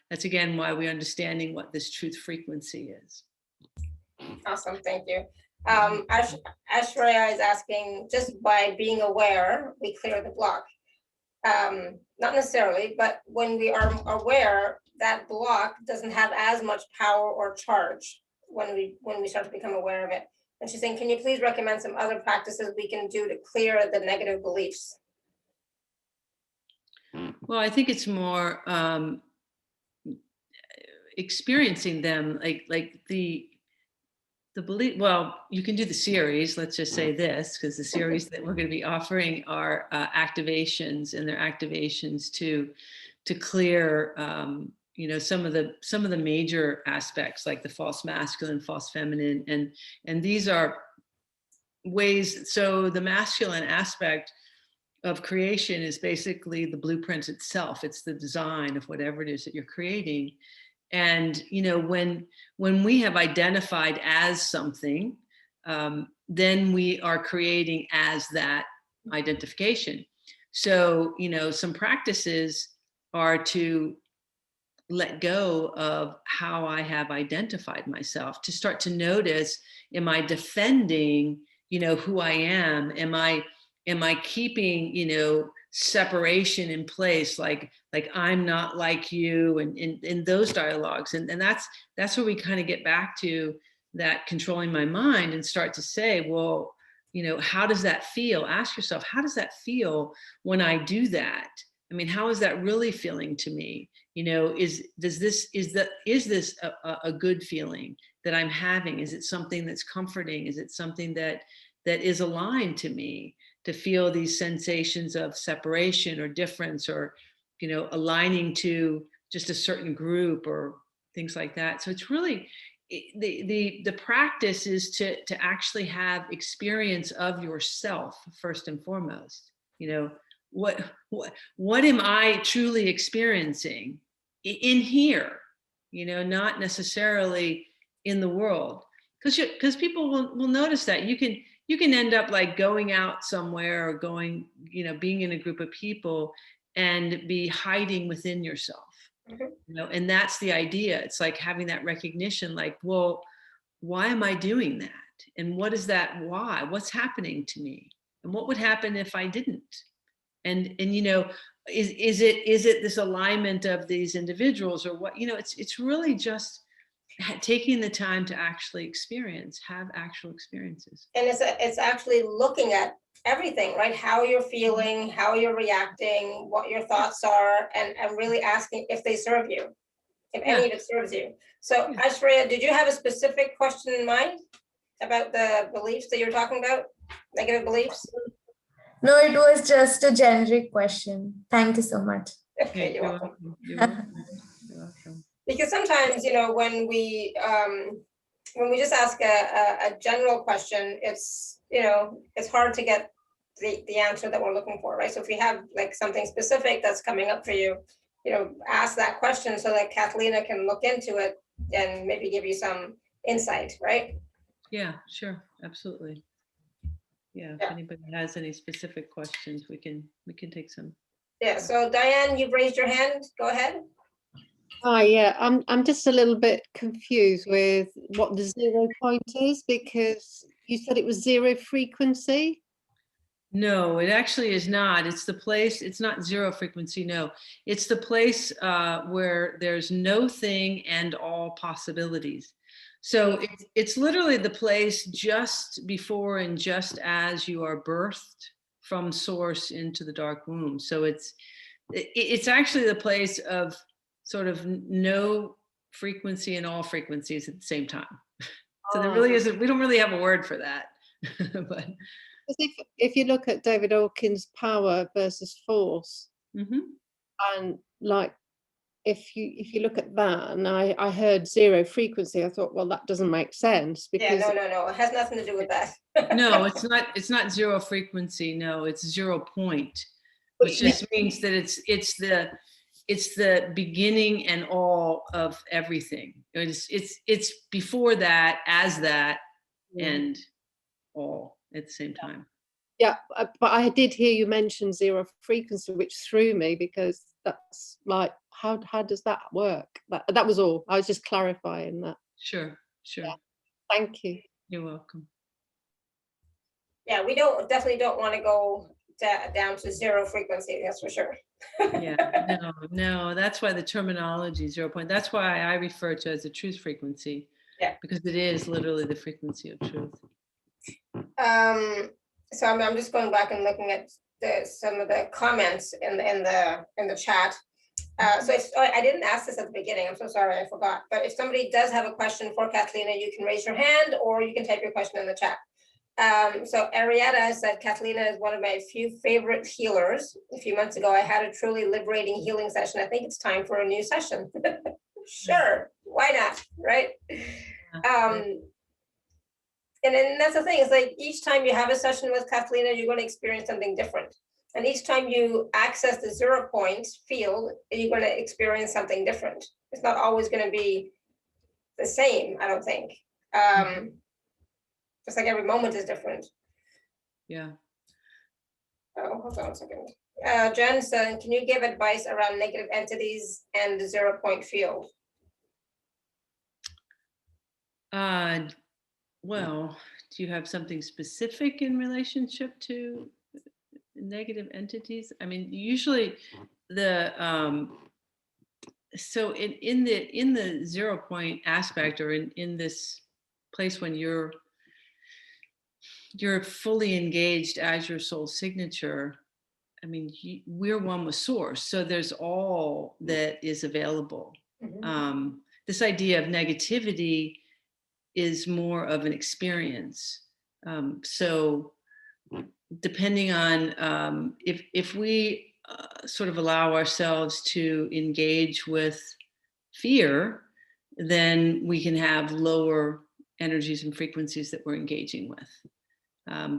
That's again why we're understanding what this truth frequency is. Awesome, thank you. Ashwarya is asking, just by being aware, we clear the block. Not necessarily, but when we are aware, that block doesn't have as much power or charge when we start to become aware of it. And she's saying, can you please recommend some other practices we can do to clear the negative beliefs? Well, I think it's more experiencing them, like the belief. Well, you can do the series. Let's just say this, because the series that we're going to be offering are activations, and they're activations to clear some of the major aspects, like the false masculine, false feminine, and these are ways. So the masculine aspect of creation is basically the blueprint itself. It's the design of whatever it is that you're creating. And when we have identified as something, then we are creating as that identification. So some practices are to let go of how I have identified myself, to start to notice, am I defending who I am? Am I keeping separation in place, like I'm not like you, and in those dialogues, and that's where we kind of get back to that controlling my mind and start to say, well, how does that feel? Ask yourself, how does that feel when I do that? I mean, how is that really feeling to me? Is this a good feeling that I'm having? Is it something that's comforting? Is it something that is aligned to me, to feel these sensations of separation or difference, or aligning to just a certain group or things like that? So it's really the practice is to actually have experience of yourself first and foremost. What am I truly experiencing in here? Not necessarily in the world, because people will notice that you can end up like going out somewhere or going, being in a group of people and be hiding within yourself. And that's the idea. It's like having that recognition, like, well, why am I doing that? And what is that? Why? What's happening to me? And what would happen if I didn't? And is it this alignment of these individuals, or what? It's really just taking the time to actually have actual experiences. And it's actually looking at everything, right? How you're feeling, how you're reacting, what your thoughts are, and really asking if they serve you, if any of it serves you. So Ashwarya, did you have a specific question in mind about the beliefs that you're talking about, negative beliefs? No, it was just a generic question. Thank you so much. Okay, you're welcome. You're welcome. You're welcome. Because sometimes, when we just ask a general question, it's hard to get the answer that we're looking for, right? So if we have like something specific that's coming up for you, ask that question so that Cathleena can look into it and maybe give you some insight, right? Yeah, sure, absolutely. Yeah, if anybody has any specific questions, we can take some. Yeah, so Diane, you've raised your hand. Go ahead. Hi, yeah, I'm just a little bit confused with what the 0 point is, because you said it was zero frequency. No, it actually is not. It's the place, it's not zero frequency, no. It's the place where there's no thing and all possibilities. So it's literally the place just before and just as you are birthed from source into the dark womb. So it's actually the place of sort of no frequency and all frequencies at the same time. So there really isn't, we don't really have a word for that. But if you look at David Hawkins' Power versus Force, and like if you look at that, and I heard zero frequency, I thought, well, that doesn't make sense Yeah, because no, it has nothing to do with that. No, it's not zero frequency. No, it's 0 point, which just means that it's the beginning and all of everything. It's before that, as that, and all at the same time. yeah, but I did hear you mention zero frequency, which threw me because that's like, how does that work? That was all. I was just clarifying that. Sure. Yeah. Thank you. You're welcome. Yeah, we definitely don't want to go down to zero frequency, that's for sure. Yeah, no, that's why the terminology 0 point, that's why I refer to it as a truth frequency. Yeah. Because it is literally the frequency of truth. So I'm just going back and looking at some of the comments in the chat. So I didn't ask this at the beginning, I'm so sorry, I forgot. But if somebody does have a question for Cathleena, you can raise your hand or you can type your question in the chat. So Arietta said, Cathleena is one of my few favorite healers. A few months ago, I had a truly liberating healing session. I think it's time for a new session. Sure, why not, right? And then that's the thing, it's like each time you have a session with Cathleena, you're going to experience something different. And each time you access the 0 point field, you're going to experience something different. It's not always going to be the same, I don't think. Just like every moment is different. Yeah. Oh, hold on a second. Jen said, can you give advice around negative entities and the 0 point field? Well, do you have something specific in relationship to negative entities? I mean, usually the so in the 0 point aspect, or in this place when you're fully engaged as your soul signature, I mean, we're one with source, so there's all that is available. Mm-hmm. This idea of negativity is more of an experience. So depending on if we sort of allow ourselves to engage with fear, then we can have lower energies and frequencies that we're engaging with.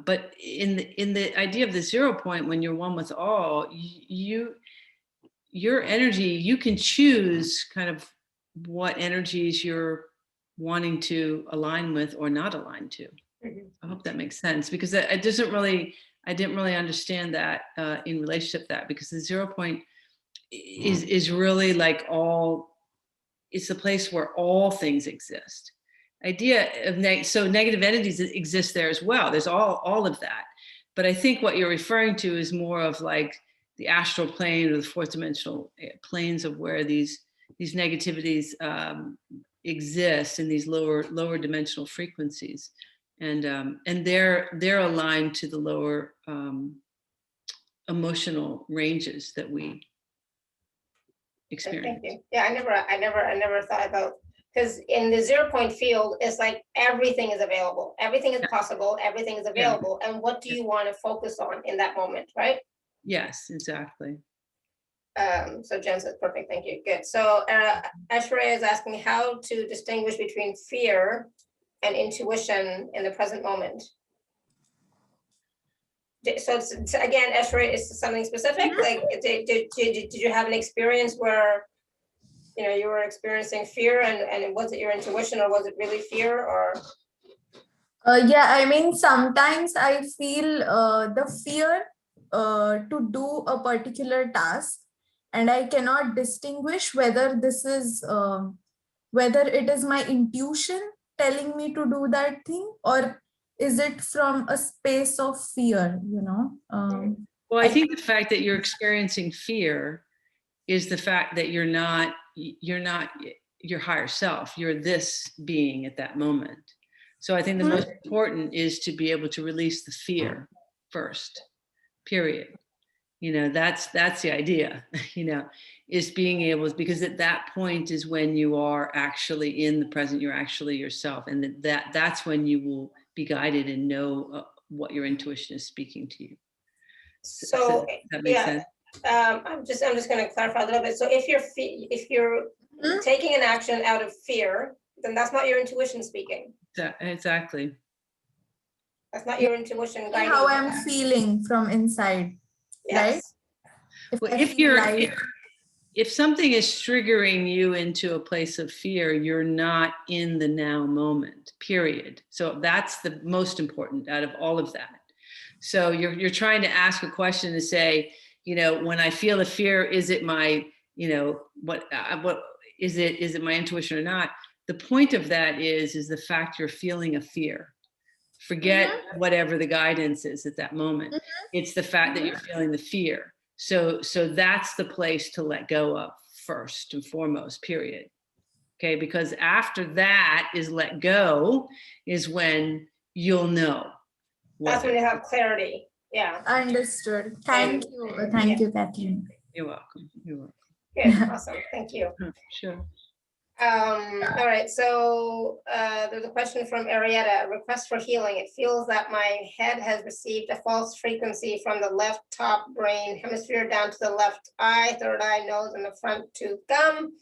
But in the idea of the 0 point, when you're one with all, your energy, you can choose kind of what energies you're wanting to align with or not align to. Mm-hmm. I hope that makes sense, because I didn't really understand that in relationship to that, because the 0 point is really like it's a place where all things exist. Idea of so negative entities exist there as well. There's all of that. But I think what you're referring to is more of like the astral plane or the fourth dimensional planes of where these negativities exist in these lower dimensional frequencies, and they're aligned to the lower emotional ranges that we experience. Thank you. Yeah, I never thought about, because in the 0 point field, it's like everything is available, everything is possible, everything is available. Yeah. And what do you want to focus on in that moment, right? Yes, exactly. So Jen says, perfect, thank you, good. So Ashray is asking how to distinguish between fear and intuition in the present moment. So again, Ashray, is something specific? Like, did you have an experience where, you know, you were experiencing fear, and was it your intuition, or was it really fear, or? Yeah, I mean, sometimes I feel the fear to do a particular task, and I cannot distinguish whether this is whether it is my intuition telling me to do that thing, or is it from a space of fear, you know? Well, I think the fact that you're experiencing fear is the fact that you're not your higher self. You're this being at that moment. So I think the most important is to be able to release the fear first, period. You know, that's the idea, you know, is being able, because at that point is when you are actually in the present, you're actually yourself. And that's when you will be guided and know what your intuition is speaking to you. So that makes sense? I'm just going to clarify a little bit. So if you're Hmm? taking an action out of fear, then that's not your intuition speaking. Exactly. That's not your intuition guiding How you. I'm feeling from inside, right? Yes. If Well, I if feel you're light, if something is triggering you into a place of fear, you're not in the now moment, period. So that's the most important out of all of that. So you're trying to ask a question to say, when I feel the fear, is it my, what is it my intuition or not? The point of that is the fact you're feeling a fear. Forget whatever the guidance is at that moment. It's the fact that you're feeling the fear. So that's the place to let go of first and foremost, period. Okay, because after that is let go is when you'll know. That's when you have clarity. Yeah. understood. And- Thank you, Cathleena. You're welcome. You're welcome. Good. Awesome. Thank you. Sure. All right, so there's a question from Arietta, request for healing. It feels that my head has received a false frequency from the left top brain hemisphere down to the left eye, third eye, nose, and the front tooth gum.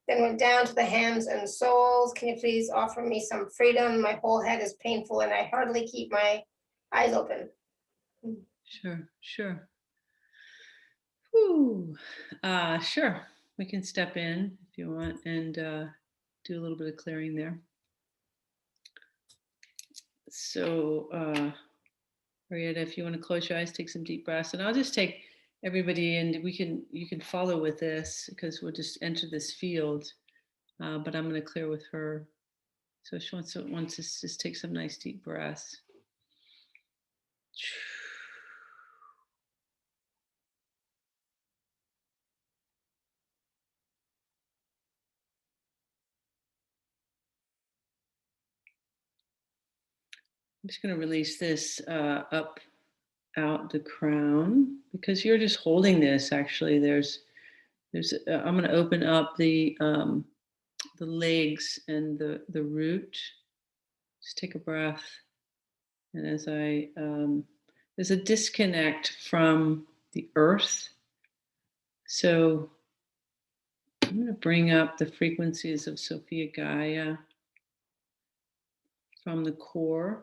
Then went down to the hands and soles. Can you please offer me some freedom? My whole head is painful and I hardly keep my eyes open. Sure. Whew. Sure. We can step in if you want and do a little bit of clearing there. So, Marietta, if you want to close your eyes, take some deep breaths, and I'll just take everybody, and you can follow with this because we'll just enter this field. But I'm going to clear with her. So she wants to just take some nice deep breaths. I'm just going to release this up, out the crown, because you're just holding this. Actually, I'm going to open up the legs and the root. Just take a breath, and as there's a disconnect from the earth. So I'm going to bring up the frequencies of Sophia Gaia from the core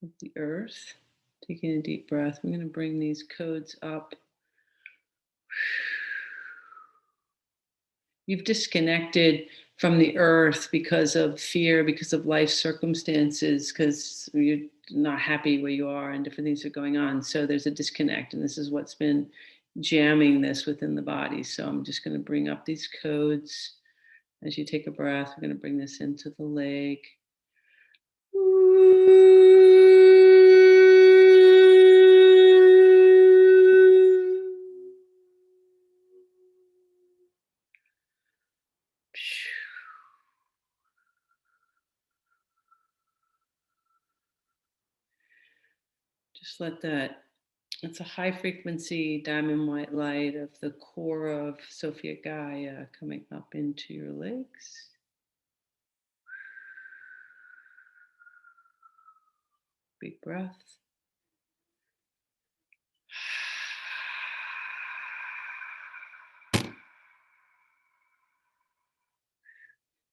of the earth. Taking a deep breath, I'm going to bring these codes up. You've disconnected from the earth because of fear, because of life circumstances, because you're not happy where you are and different things are going on. So there's a disconnect, and this is what's been jamming this within the body. So I'm just going to bring up these codes. As you take a breath, we're going to bring this into the leg. Just let that, it's a high frequency diamond white light of the core of Sophia Gaia coming up into your legs. Big breath.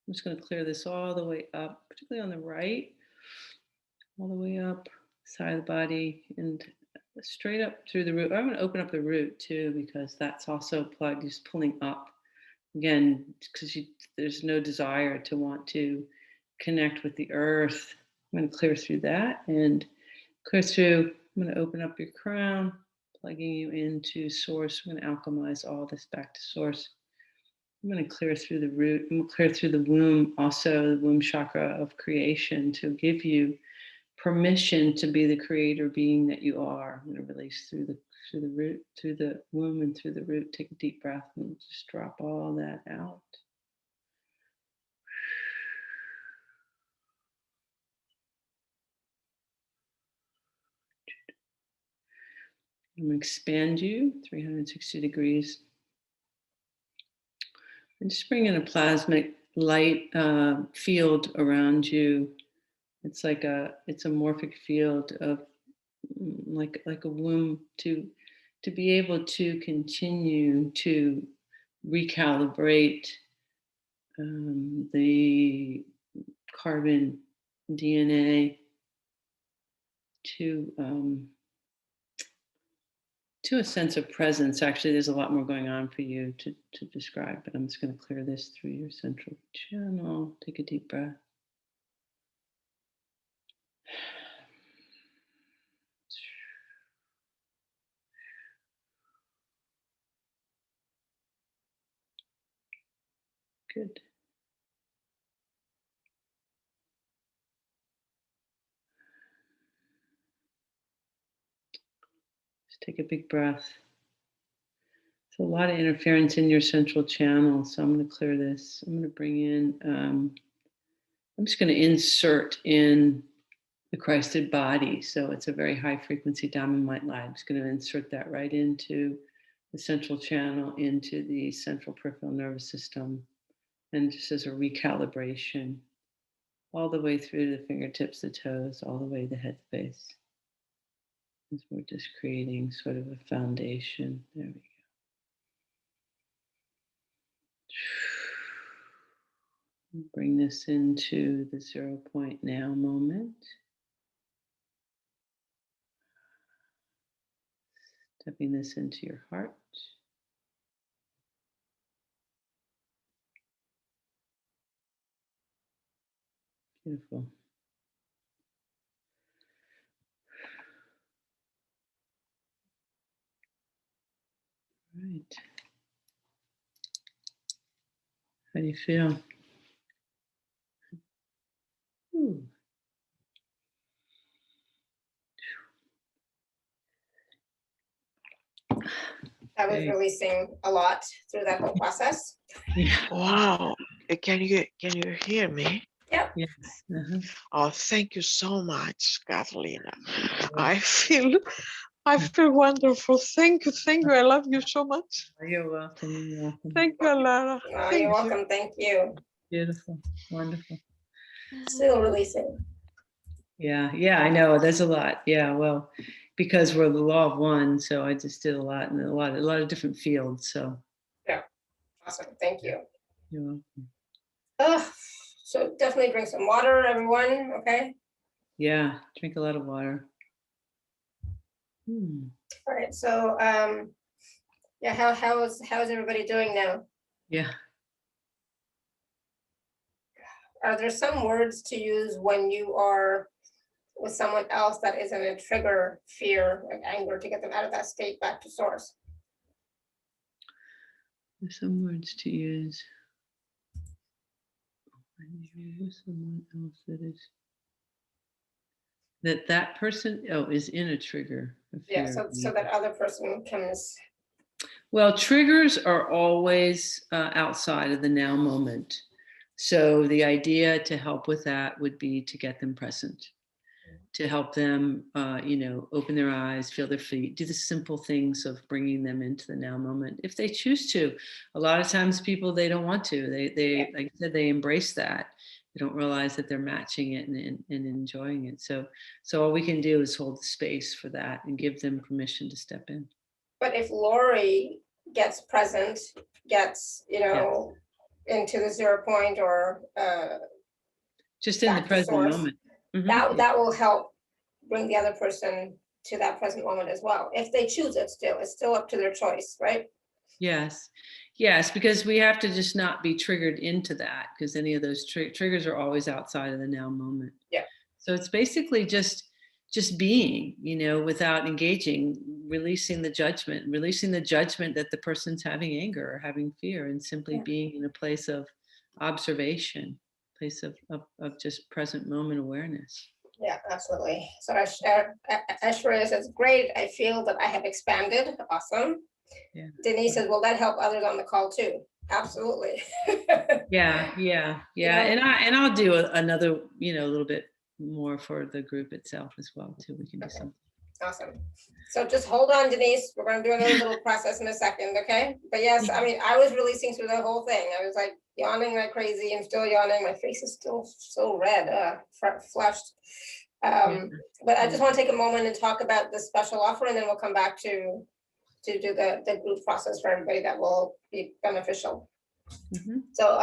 I'm just going to clear this all the way up, particularly on the right, all the way up, side of the body, and straight up through the root. I'm going to open up the root too, because that's also plugged, just pulling up. Again, because there's no desire to want to connect with the earth. I'm going to clear through that and clear through. I'm going to open up your crown, plugging you into source. I'm going to alchemize all this back to source. I'm going to clear through the root. I'm going to clear through the womb, also the womb chakra of creation, to give you permission to be the creator being that you are. I'm going to release through the root, through the womb and through the root. Take a deep breath and just drop all that out. I'm going to expand you 360 degrees. And just bring in a plasmic light field around you. It's it's a morphic field of like a womb to to be able to continue to recalibrate the carbon DNA to a sense of presence. Actually, there's a lot more going on for you to describe, but I'm just going to clear this through your central channel. Take a deep breath. Good. Just take a big breath. There's a lot of interference in your central channel, so I'm going to clear this. I'm going to bring in, I'm just going to insert in the Christed body. So it's a very high frequency diamond white light. I'm just going to insert that right into the central channel, into the central peripheral nervous system, and just as a recalibration, all the way through the fingertips, the toes, all the way to the head space. As we're just creating sort of a foundation. There we go. Bring this into the 0 point now moment. Stepping this into your heart. Beautiful. All right. How do you feel? Ooh. I was releasing a lot through that whole process. Yeah. Wow. Can you hear me? Yeah. Yes. Uh-huh. Oh, thank you so much, Cathleena. I feel wonderful. Thank you. I love you so much. You're welcome. You're welcome. Thank you, Alara. Oh, you're welcome. Thank you. Beautiful. Wonderful. Still releasing. Yeah. Yeah, I know. There's a lot. Yeah. Well, because we're the law of one, so I just did a lot in a lot of different fields. So yeah. Awesome. Thank you. You're welcome. So definitely drink some water, everyone. Okay. Yeah. Drink a lot of water. All right. So yeah, how is everybody doing now? Yeah. Are there some words to use when you are with someone else that isn't a trigger, fear, like anger, to get them out of that state back to source? There's some words to use. When you're with someone else that person is in a trigger of fear. Yeah, so that other person comes. Well, triggers are always outside of the now moment. So the idea to help with that would be to get them present, to help them, open their eyes, feel their feet, do the simple things of bringing them into the now moment. If they choose to, a lot of times people, they don't want to, they like I said, they embrace that. They don't realize that they're matching it and enjoying it. So all we can do is hold the space for that and give them permission to step in. But if Lori gets present, gets, into the 0 point or just in the present moment. Mm-hmm. That will help bring the other person to that present moment as well. If they choose it still, it's still up to their choice, right? Yes, because we have to just not be triggered into that, because any of those triggers are always outside of the now moment. Yeah. So it's basically just being, without engaging, releasing the judgment that the person's having anger or having fear, and simply being in a place of observation, place of just present moment awareness. Yeah, absolutely. So Ashwarya says, great. I feel that I have expanded. Awesome. Yeah. Denise says, will that help others on the call too? Absolutely. Yeah. And I'll do another, a little bit more for the group itself as well too. We can do something. Awesome. So just hold on, Denise. We're going to do another little process in a second, okay? But yes, I mean, I was releasing through the whole thing. I was like yawning like crazy. I'm still yawning. My face is still so red, flushed. But I just want to take a moment and talk about the special offer, and then we'll come back to to do the group process for everybody that will be beneficial. Mhm. So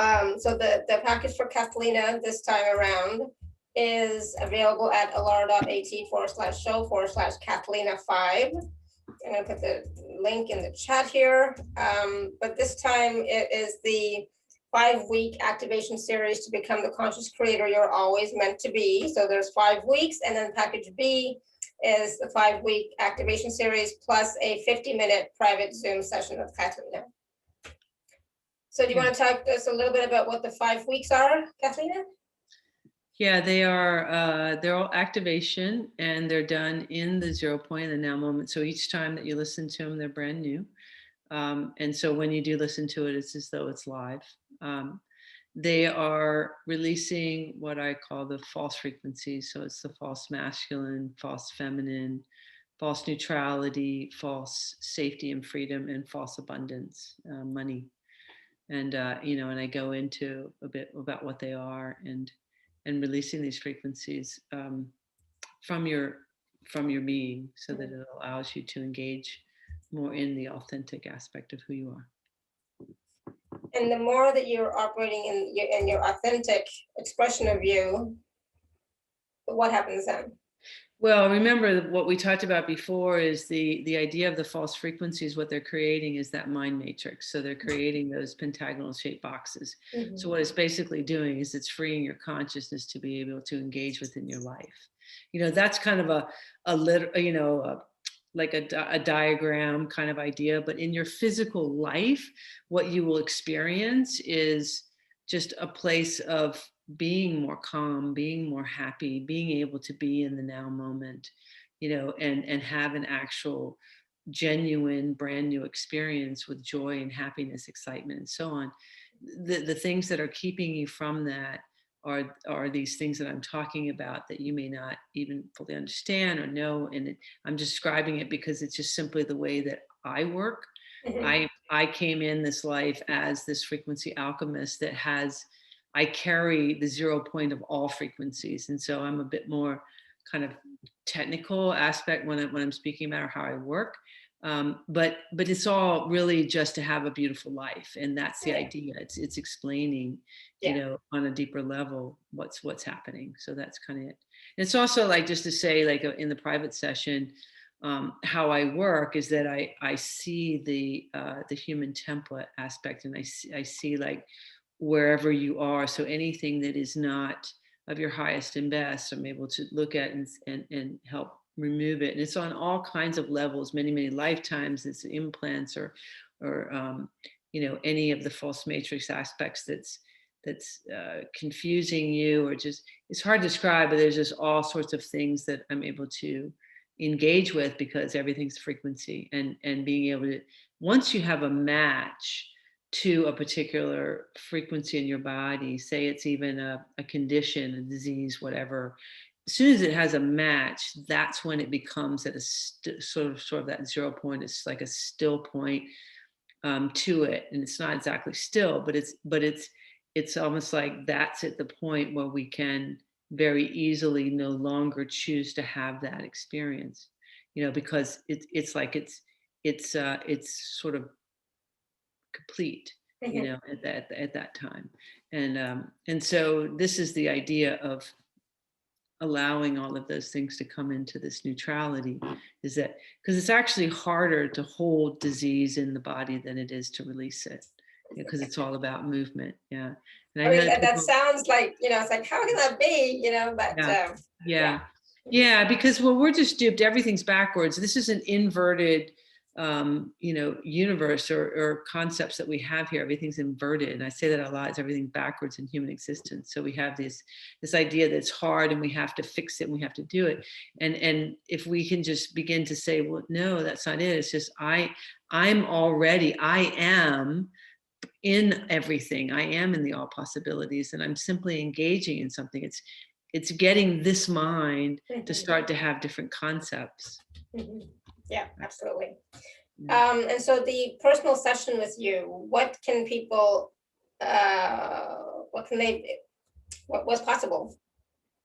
the package for Cathleena this time around is available at alara.at/show/Cathleena5. I'm gonna put the link in the chat here. But this time it is the 5-week activation series to become the conscious creator you're always meant to be. So there's 5 weeks, and then package B is the 5-week activation series plus a 50-minute private Zoom session with Cathleena. So do you want to talk to us a little bit about what the 5 weeks are, Cathleena? Yeah, they're all activation, and they're done in the 0 point, the now moment. So each time that you listen to them, they're brand new. And so when you do listen to it, it's as though it's live. They are releasing what I call the false frequencies. So it's the false masculine, false feminine, false neutrality, false safety and freedom, and false abundance, money. And and I go into a bit about what they are and releasing these frequencies from your being, so that it allows you to engage more in the authentic aspect of who you are. And the more that you're operating in your authentic expression of you, what happens then? Well, remember what we talked about before is the idea of the false frequencies. What they're creating is that mind matrix. So they're creating those pentagonal shaped boxes. Mhm. So what it's basically doing is it's freeing your consciousness to be able to engage within your life. That's kind of like a diagram kind of idea, but in your physical life, what you will experience is just a place of being more calm, being more happy, being able to be in the now moment, and have an actual genuine brand new experience with joy and happiness, excitement, and so on. The things that are keeping you from that are these things that I'm talking about that you may not even fully understand or know. And I'm describing it because it's just simply the way that I work. Mhm. I came in this life as this frequency alchemist that I carry the 0 point of all frequencies. And so I'm a bit more kind of technical aspect when I'm speaking about how I work. But it's all really just to have a beautiful life. And that's the idea. It's explaining, on a deeper level, what's happening. So that's kind of it. And it's also like, just to say, like in the private session, how I work is that I see the human template aspect, and I see like wherever you are. So anything that is not of your highest and best, I'm able to look at and help remove it. And it's on all kinds of levels, many lifetimes. It's implants or any of the false matrix aspects that's confusing you, or just, it's hard to describe, but there's just all sorts of things that I'm able to engage with, because everything's frequency, and being able to, once you have a match to a particular frequency in your body, say it's even a condition, a disease, whatever, as soon as it has a match, that's when it becomes at a sort of that 0 point. It's like a still point to it, and it's not exactly still, but it's almost like that's at the point where we can very easily no longer choose to have that experience, because it's like it's sort of complete, at that time. And so this is the idea of allowing all of those things to come into this neutrality, is that because it's actually harder to hold disease in the body than it is to release it, because it's all about movement. And I mean, that sounds like, it's like, how can that be, but yeah, because we're just duped. Everything's backwards. This is an inverted universe or concepts that we have here. Everything's inverted, and I say that a lot. It's everything backwards in human existence. So we have this idea that it's hard and we have to fix it and we have to do it. And if we can just begin to say, well, no, that's not it. It's just I am in everything. I am in the all possibilities, and I'm simply engaging in something. It's getting this mind to start to have different concepts. Yeah, absolutely. And so the personal session with you, what can people, what's possible?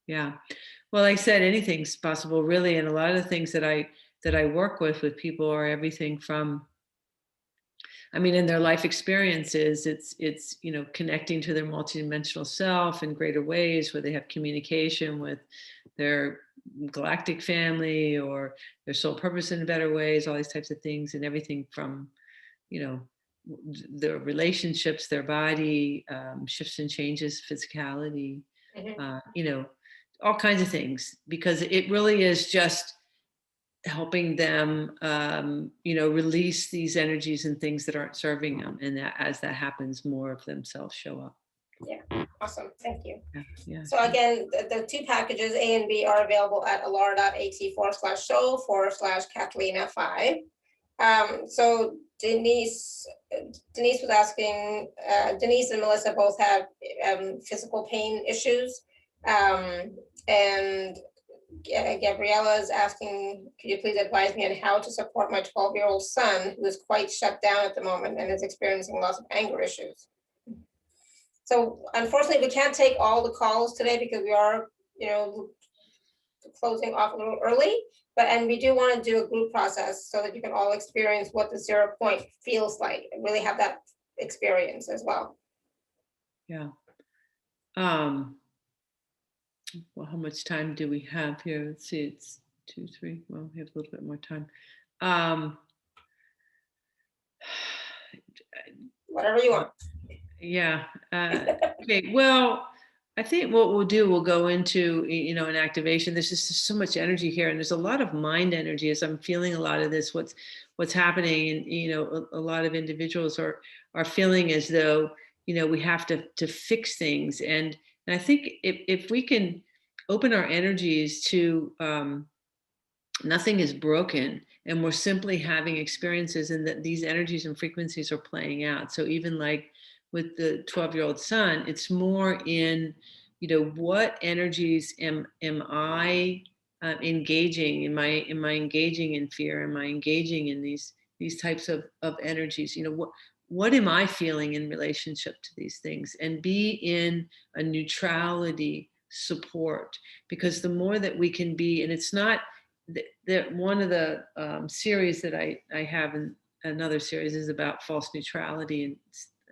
Yeah. Well, like I said, anything's possible, really. And a lot of the things that I that I work with people are everything from, I mean, in their life experiences, it's connecting to their multidimensional self in greater ways, where they have communication with their galactic family or their soul purpose in better ways, all these types of things, and everything from, their relationships, their body, shifts and changes, physicality, all kinds of things, because it really is just helping them, release these energies and things that aren't serving them. And that, as that happens, more of themselves show up. Yeah, awesome. Thank you. Yeah. So again, the two packages, A and B, are available at alara.at/show/Cathleena5. So Denise was asking, Denise and Melissa both have physical pain issues. And Gabriella is asking, could you please advise me on how to support my 12-year-old son, who is quite shut down at the moment and is experiencing lots of anger issues? So unfortunately, we can't take all the calls today because we are, closing off a little early. And we do want to do a group process so that you can all experience what the 0 point feels like and really have that experience as well. Yeah. Well, how much time do we have here? Let's see, it's 2, 3. Well, we have a little bit more time. Whatever you want. Yeah. Okay. Well, I think what we'll do, we'll go into, an activation. There's just so much energy here, and there's a lot of mind energy as I'm feeling a lot of this, what's happening. And, a lot of individuals are feeling as though, we have to fix things. And I think if we can open our energies to, nothing is broken, and we're simply having experiences, and that these energies and frequencies are playing out. So even like with the 12-year-old son, it's more in, what energies am I engaging? Am I engaging in fear? Am I engaging in these types of energies? What am I feeling in relationship to these things? And be in a neutrality support, because the more that we can be, and it's not that one of the series that I have, in another series, is about false neutrality, and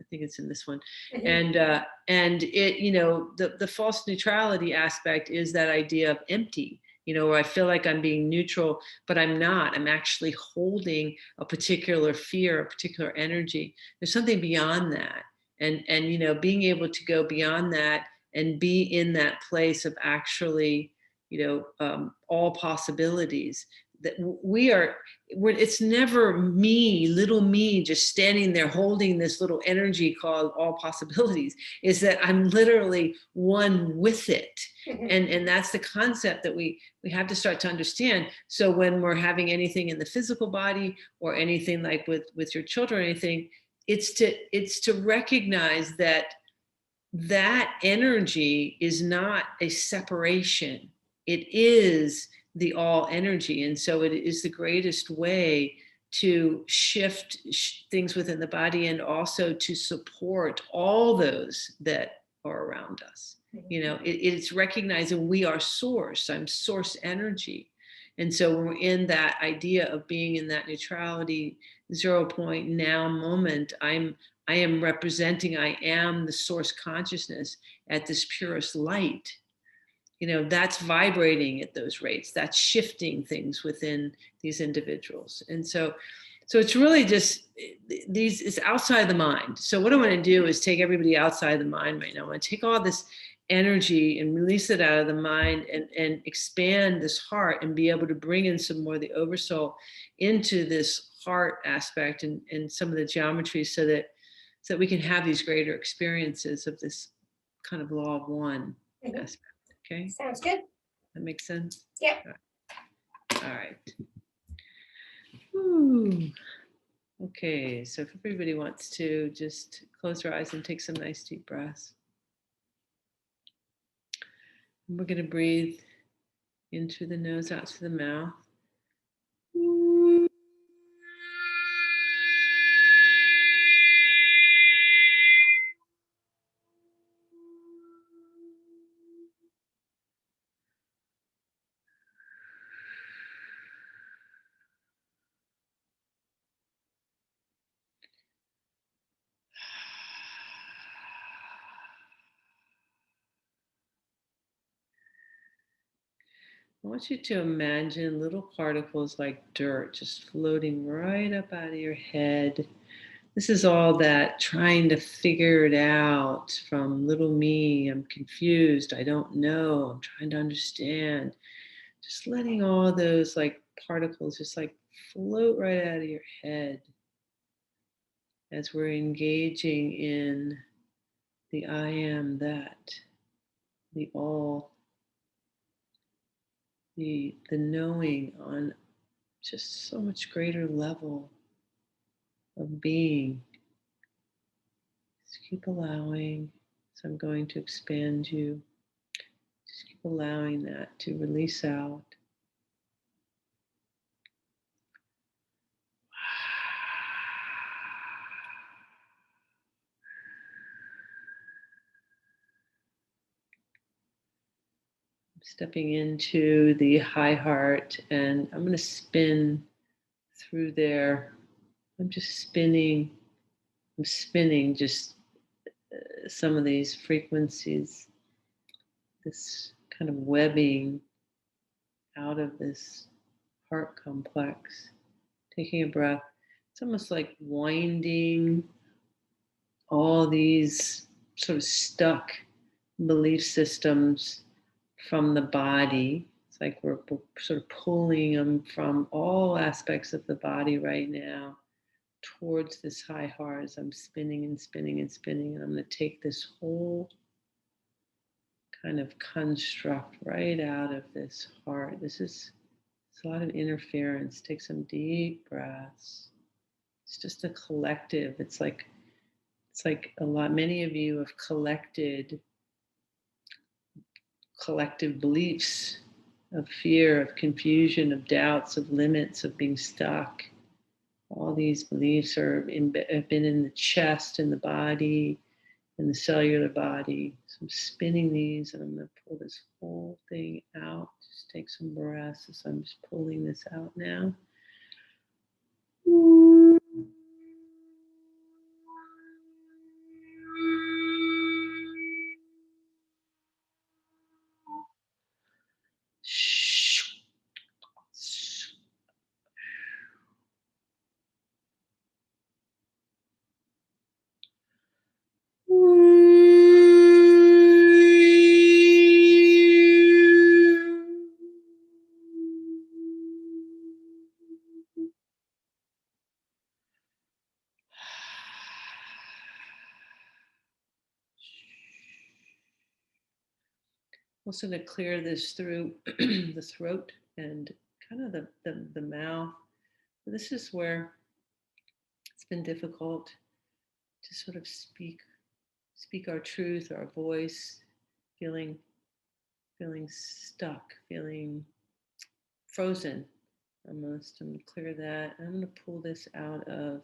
I think it's in this one. Mm-hmm. And it, the false neutrality aspect is that idea of empty, where I feel like I'm being neutral, but I'm not. I'm actually holding a particular fear, a particular energy. There's something beyond that. And being able to go beyond that and be in that place of actually, all possibilities. That it's never me, little me, just standing there holding this little energy called all possibilities. Is that I'm literally one with it. And that's the concept that we have to start to understand. So when we're having anything in the physical body, or anything like with your children or anything, it's to recognize that energy is not a separation. It is the all energy. And so it is the greatest way to shift things within the body, and also to support all those that are around us. It's recognizing we are source. I'm source energy. And so when we're in that idea of being in that neutrality 0 point now moment, I am representing, I am the source consciousness at this purest light. That's vibrating at those rates. That's shifting things within these individuals. And so it's really just it's outside the mind. So what I want to do is take everybody outside the mind right now. I want to take all this energy and release it out of the mind, and expand this heart, and be able to bring in some more of the oversoul into this heart aspect, and some of the geometry, so that we can have these greater experiences of this kind of law of one aspect. Okay. Sounds good. That makes sense? Yeah. All right. Ooh. Okay, so if everybody wants to just close their eyes and take some nice deep breaths. And we're going to breathe in through the nose, out through the mouth. I want you to imagine little particles like dirt just floating right up out of your head. This is all that trying to figure it out from little me. I'm confused. I don't know. I'm trying to understand. Just letting all those like particles just like float right out of your head as we're engaging in the I am that, the all, the knowing on just so much greater level of being. Just keep allowing. So I'm going to expand you. Just keep allowing that to release out. I'm stepping into the high heart, and I'm going to spin through there. I'm just spinning. I'm spinning just some of these frequencies, this kind of webbing out of this heart complex. Taking a breath. It's almost like winding all these sort of stuck belief systems from the body. It's like we're sort of pulling them from all aspects of the body right now towards this high heart as I'm spinning and spinning and spinning. And I'm going to take this whole kind of construct right out of this heart. It's a lot of interference. Take some deep breaths. It's just a collective. It's like many of you have collective beliefs of fear, of confusion, of doubts, of limits, of being stuck. All these beliefs have been in the chest, in the body, in the cellular body. So I'm spinning these, and I'm going to pull this whole thing out. Just take some breaths as I'm just pulling this out now. Also to clear this through the throat and kind of the mouth. This is where it's been difficult to sort of speak our truth, our voice, feeling stuck, feeling frozen almost. I'm going to clear that. I'm going to pull this out of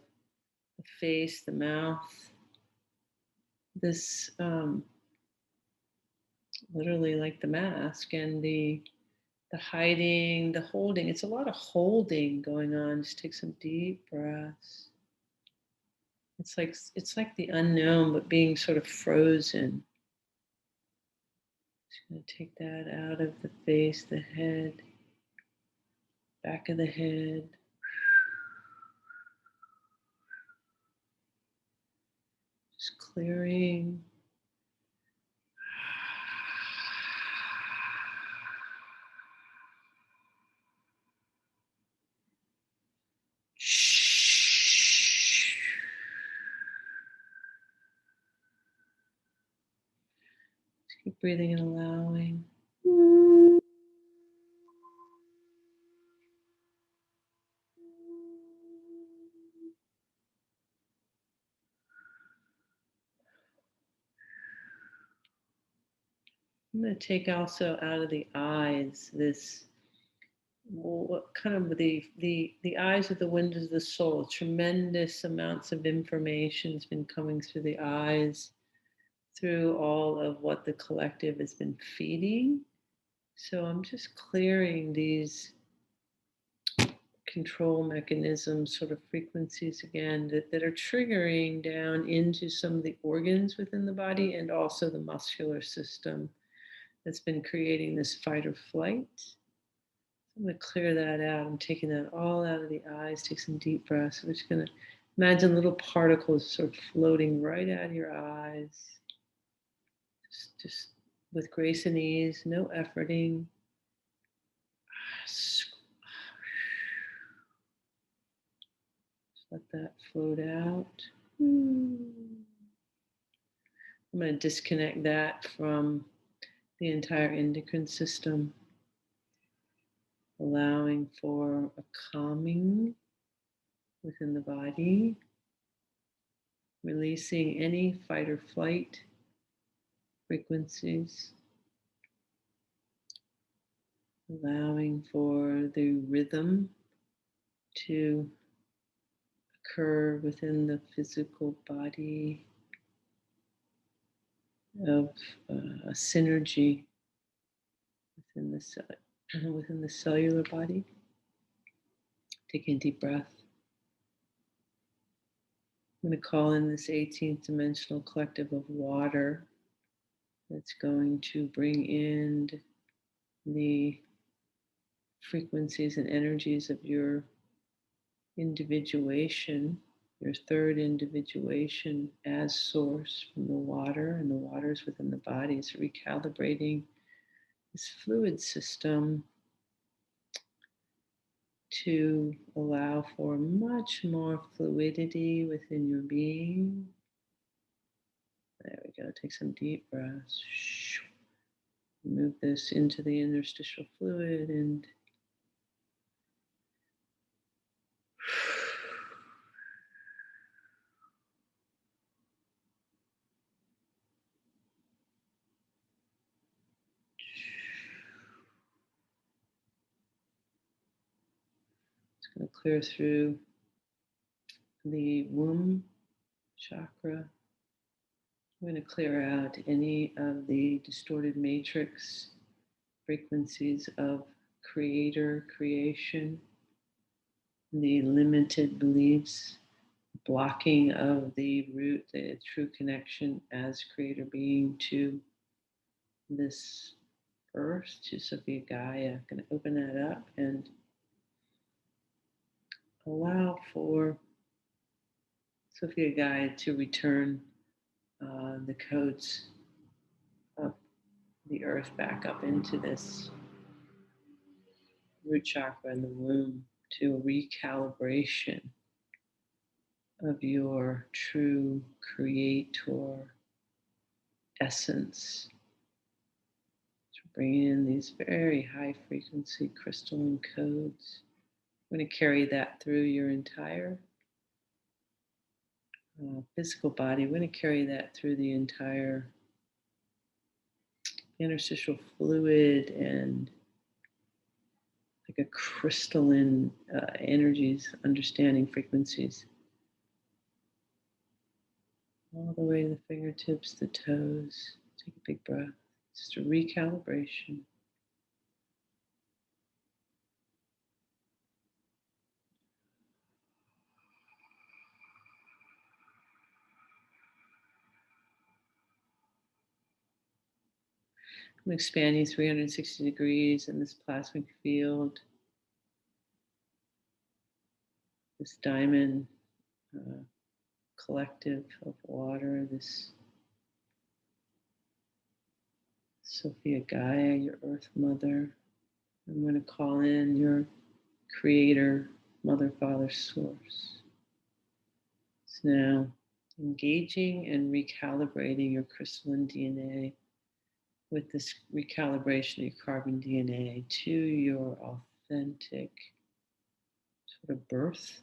the face, the mouth, this literally like the mask and the hiding, the holding. It's a lot of holding going on. Just take some deep breaths. It's like the unknown, but being sort of frozen. Just going to take that out of the face, the head, back of the head. Just clearing. Keep breathing and allowing. I'm going to take also out of the eyes this, what kind of the eyes are the windows of the soul. Tremendous amounts of information has been coming through the eyes, through all of what the collective has been feeding. So I'm just clearing these control mechanisms, sort of frequencies again, that are triggering down into some of the organs within the body and also the muscular system that's been creating this fight or flight. I'm going to clear that out. I'm taking that all out of the eyes. Take some deep breaths. I'm just going to imagine little particles sort of floating right out of your eyes. Just with grace and ease, no efforting. Just let that float out. I'm going to disconnect that from the entire endocrine system, allowing for a calming within the body, releasing any fight or flight frequencies, allowing for the rhythm to occur within the physical body of a synergy within within the cellular body. Taking a deep breath. I'm going to call in this 18th dimensional collective of water that's going to bring in the frequencies and energies of your individuation, your third individuation as source from the water, and the waters within the body is recalibrating this fluid system to allow for much more fluidity within your being. There we go. Take some deep breaths. Move this into the interstitial fluid and it's going to clear through the womb chakra. I'm going to clear out any of the distorted matrix frequencies of creator, creation, the limited beliefs, blocking of the root, the true connection as creator being to this earth, to Sophia Gaia. I'm going to open that up and allow for Sophia Gaia to return the codes of the earth back up into this root chakra in the womb, to a recalibration of your true creator essence. So bringing in these very high frequency crystalline codes. I'm going to carry that through your entire physical body. We're going to carry that through the entire interstitial fluid and like a crystalline energies, understanding frequencies. All the way to the fingertips, the toes. Take a big breath. Just a recalibration. I'm expanding 360 degrees in this plasmic field, this diamond collective of water, this Sophia Gaia, your Earth Mother. I'm going to call in your Creator, Mother, Father, Source. So now engaging and recalibrating your crystalline DNA with this recalibration of your carbon DNA to your authentic sort of birth.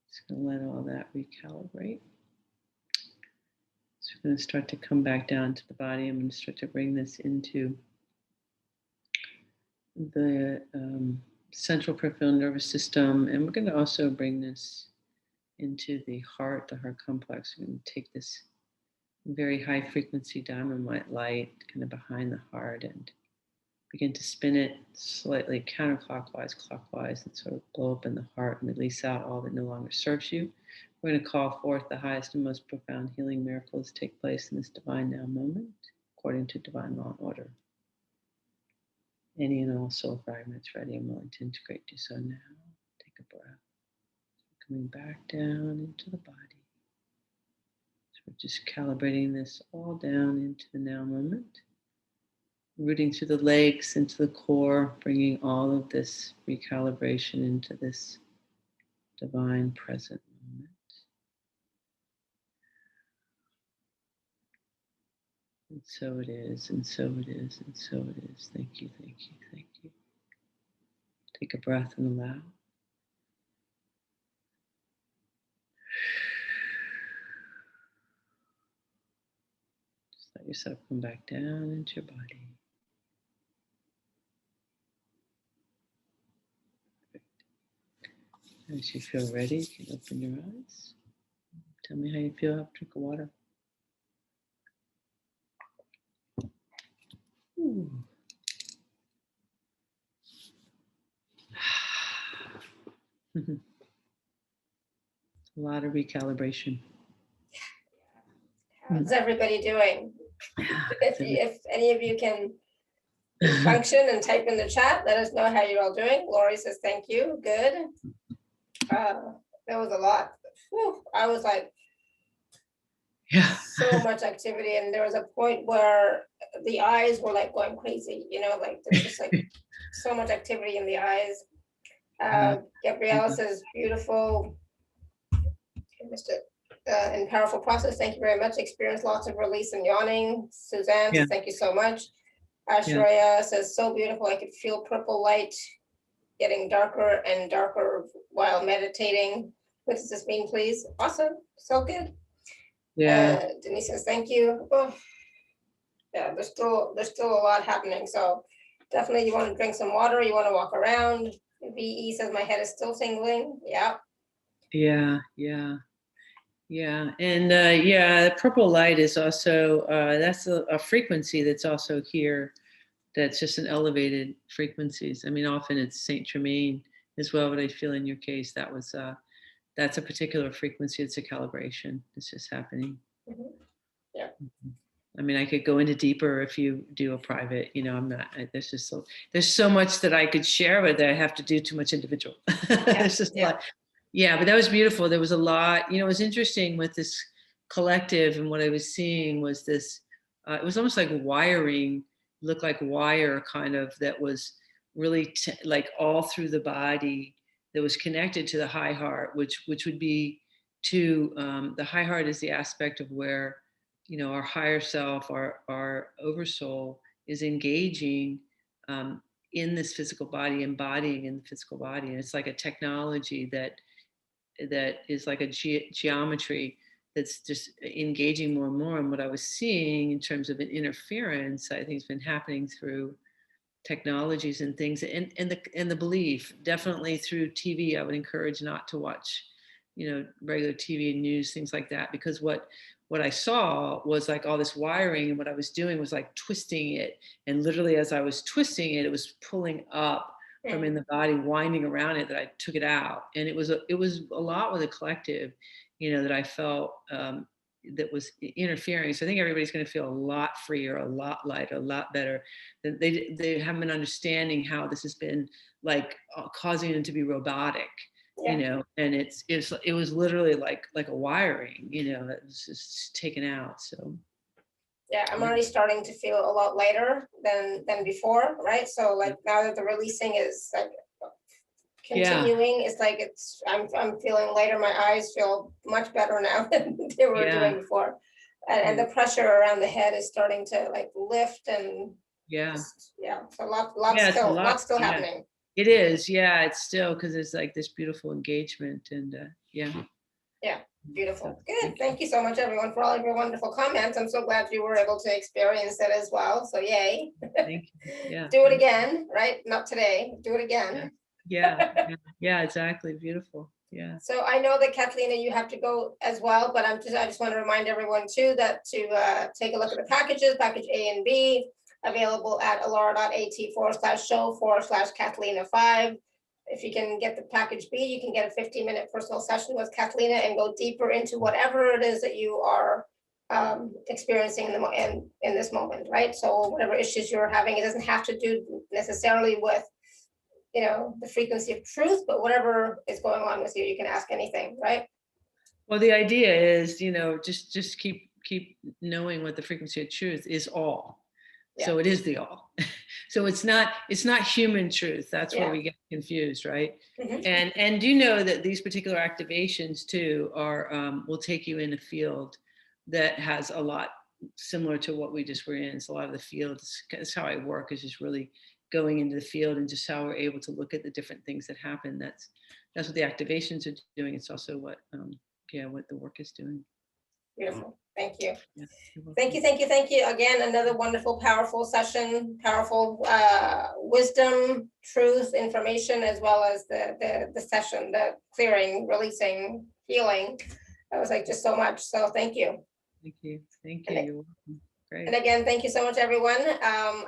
Just going to let all that recalibrate. So we're going to start to come back down to the body. I'm going to start to bring this into the central peripheral nervous system. And we're going to also bring this into the heart complex. We're going to take this very high frequency diamond white light kind of behind the heart, and begin to spin it slightly counterclockwise, clockwise, and sort of blow up in the heart and release out all that no longer serves you. We're going to call forth the highest and most profound healing miracles to take place in this divine now moment, according to divine law and order. Any and all soul fragments ready and willing to integrate, do so now. Take a breath. Coming back down into the body. So we're just calibrating this all down into the now moment. Rooting through the legs into the core, bringing all of this recalibration into this divine present moment. And so it is, and so it is, and so it is. Thank you, thank you, thank you. Take a breath and allow. Just let yourself come back down into your body. As you feel ready, you can open your eyes. Tell me how you feel. Have a drink of water. Ooh. A lot of recalibration. How's everybody doing? Yeah. If any of you can function and type in the chat, let us know how you're all doing. Lori says thank you. Good. There was a lot. Whew, I was like, Yeah. so much activity, and there was a point where the eyes were like going crazy, you know, like there's just like so much activity in the eyes. Gabriella says beautiful. I missed it. And powerful process. Thank you very much. Experience lots of release and yawning. Suzanne says thank you so much. Ashreya says so beautiful. I could feel purple light getting darker and darker while meditating. What does this mean, please? Awesome. So good. Yeah. Denise says thank you. Oh, yeah, there's still a lot happening. So definitely you want to drink some water, you want to walk around. VE says my head is still tingling. Yeah. Yeah. Yeah. Yeah. And the purple light is also that's a frequency that's also here. That's just an elevated frequencies. I mean, often it's Saint Germain as well, but I feel in your case that was that's a particular frequency. It's a calibration. It's just happening. Mm-hmm. Yeah. I mean, I could go into deeper if you do a private. You know, I'm not. There's so much that I could share, but I have to do too much individual. It's just a lot. Yeah, but that was beautiful. There was a lot. You know, it was interesting with this collective, and what I was seeing was this. It was almost like wiring. Looked like wire, kind of, that was really like all through the body. That was connected to the high heart, which would be to the high heart is the aspect of where, you know, our higher self, our oversoul is engaging in this physical body, embodying in the physical body, and it's like a technology that is like a geometry that's just engaging more and more. And what I was seeing in terms of an interference, I think has been happening through technologies and things, and the belief, definitely through TV. I would encourage not to watch, you know, regular TV and news, things like that, because what I saw was like all this wiring, and what I was doing was like twisting it, and literally as I was twisting it, it was pulling up from in the body, winding around it, that I took it out. And it was a lot with a collective, you know, that I felt that was interfering. So I think everybody's going to feel a lot freer, a lot lighter, a lot better. They haven't been understanding how this has been like causing them to be robotic, you know, and it was literally like a wiring, you know, that was just taken out. So yeah, I'm already starting to feel a lot lighter than before, right? So like now that the releasing is like continuing, it's like I'm feeling lighter. My eyes feel much better now than they were doing before, and the pressure around the head is starting to like lift, and so lots still happening. It is, it's still, because there's like this beautiful engagement, and beautiful. Good. Thank you so much, everyone, for all of your wonderful comments. I'm so glad you were able to experience it as well. So yay. Thank you. Yeah. Do it again, right? Not today. Do it again. Yeah, exactly. Beautiful. Yeah. So I know that Cathleena, you have to go as well, but I just want to remind everyone too that to take a look at the packages, package A and B, available at alara.at/show/Cathleena5. If you can get the package B, you can get a 15-minute personal session with Cathleena and go deeper into whatever it is that you are experiencing in this moment, right? So whatever issues you're having, it doesn't have to do necessarily with, you know, the frequency of truth, but whatever is going on with you, you can ask anything, right? Well, the idea is, you know, just keep knowing what the frequency of truth is all. Yeah. So it is the all. So it's not human truth. That's where Yeah. we get confused, right? Mhm. And you know that these particular activations too are will take you in a field that has a lot similar to what we just were in. It's a lot of the fields. That's how I work, is just really going into the field and just how we're able to look at the different things that happen. That's what the activations are doing. It's also what what the work is doing. Beautiful. Thank you. Yeah, Thank you, thank you, thank you. Again, another wonderful, powerful session, powerful wisdom, truth, information, as well as the session, the clearing, releasing, healing. That was like just so much. So thank you. Thank you. Thank And you. it- You're welcome. Great. And again, thank you so much, everyone.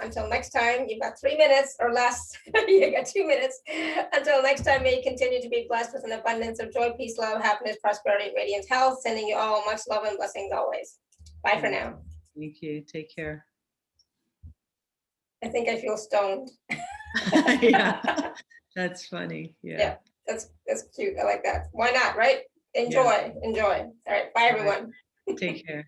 Until next time, you've got 3 minutes or less. You got 2 minutes. Until next time, may you continue to be blessed with an abundance of joy, peace, love, happiness, prosperity, radiant health. Sending you all much love and blessings always. Bye for now. Thank you. Take care. I think I feel stoned. Yeah, that's funny. Yeah, that's cute. I like that. Why not, right? Enjoy. All right. Bye, everyone. Take care.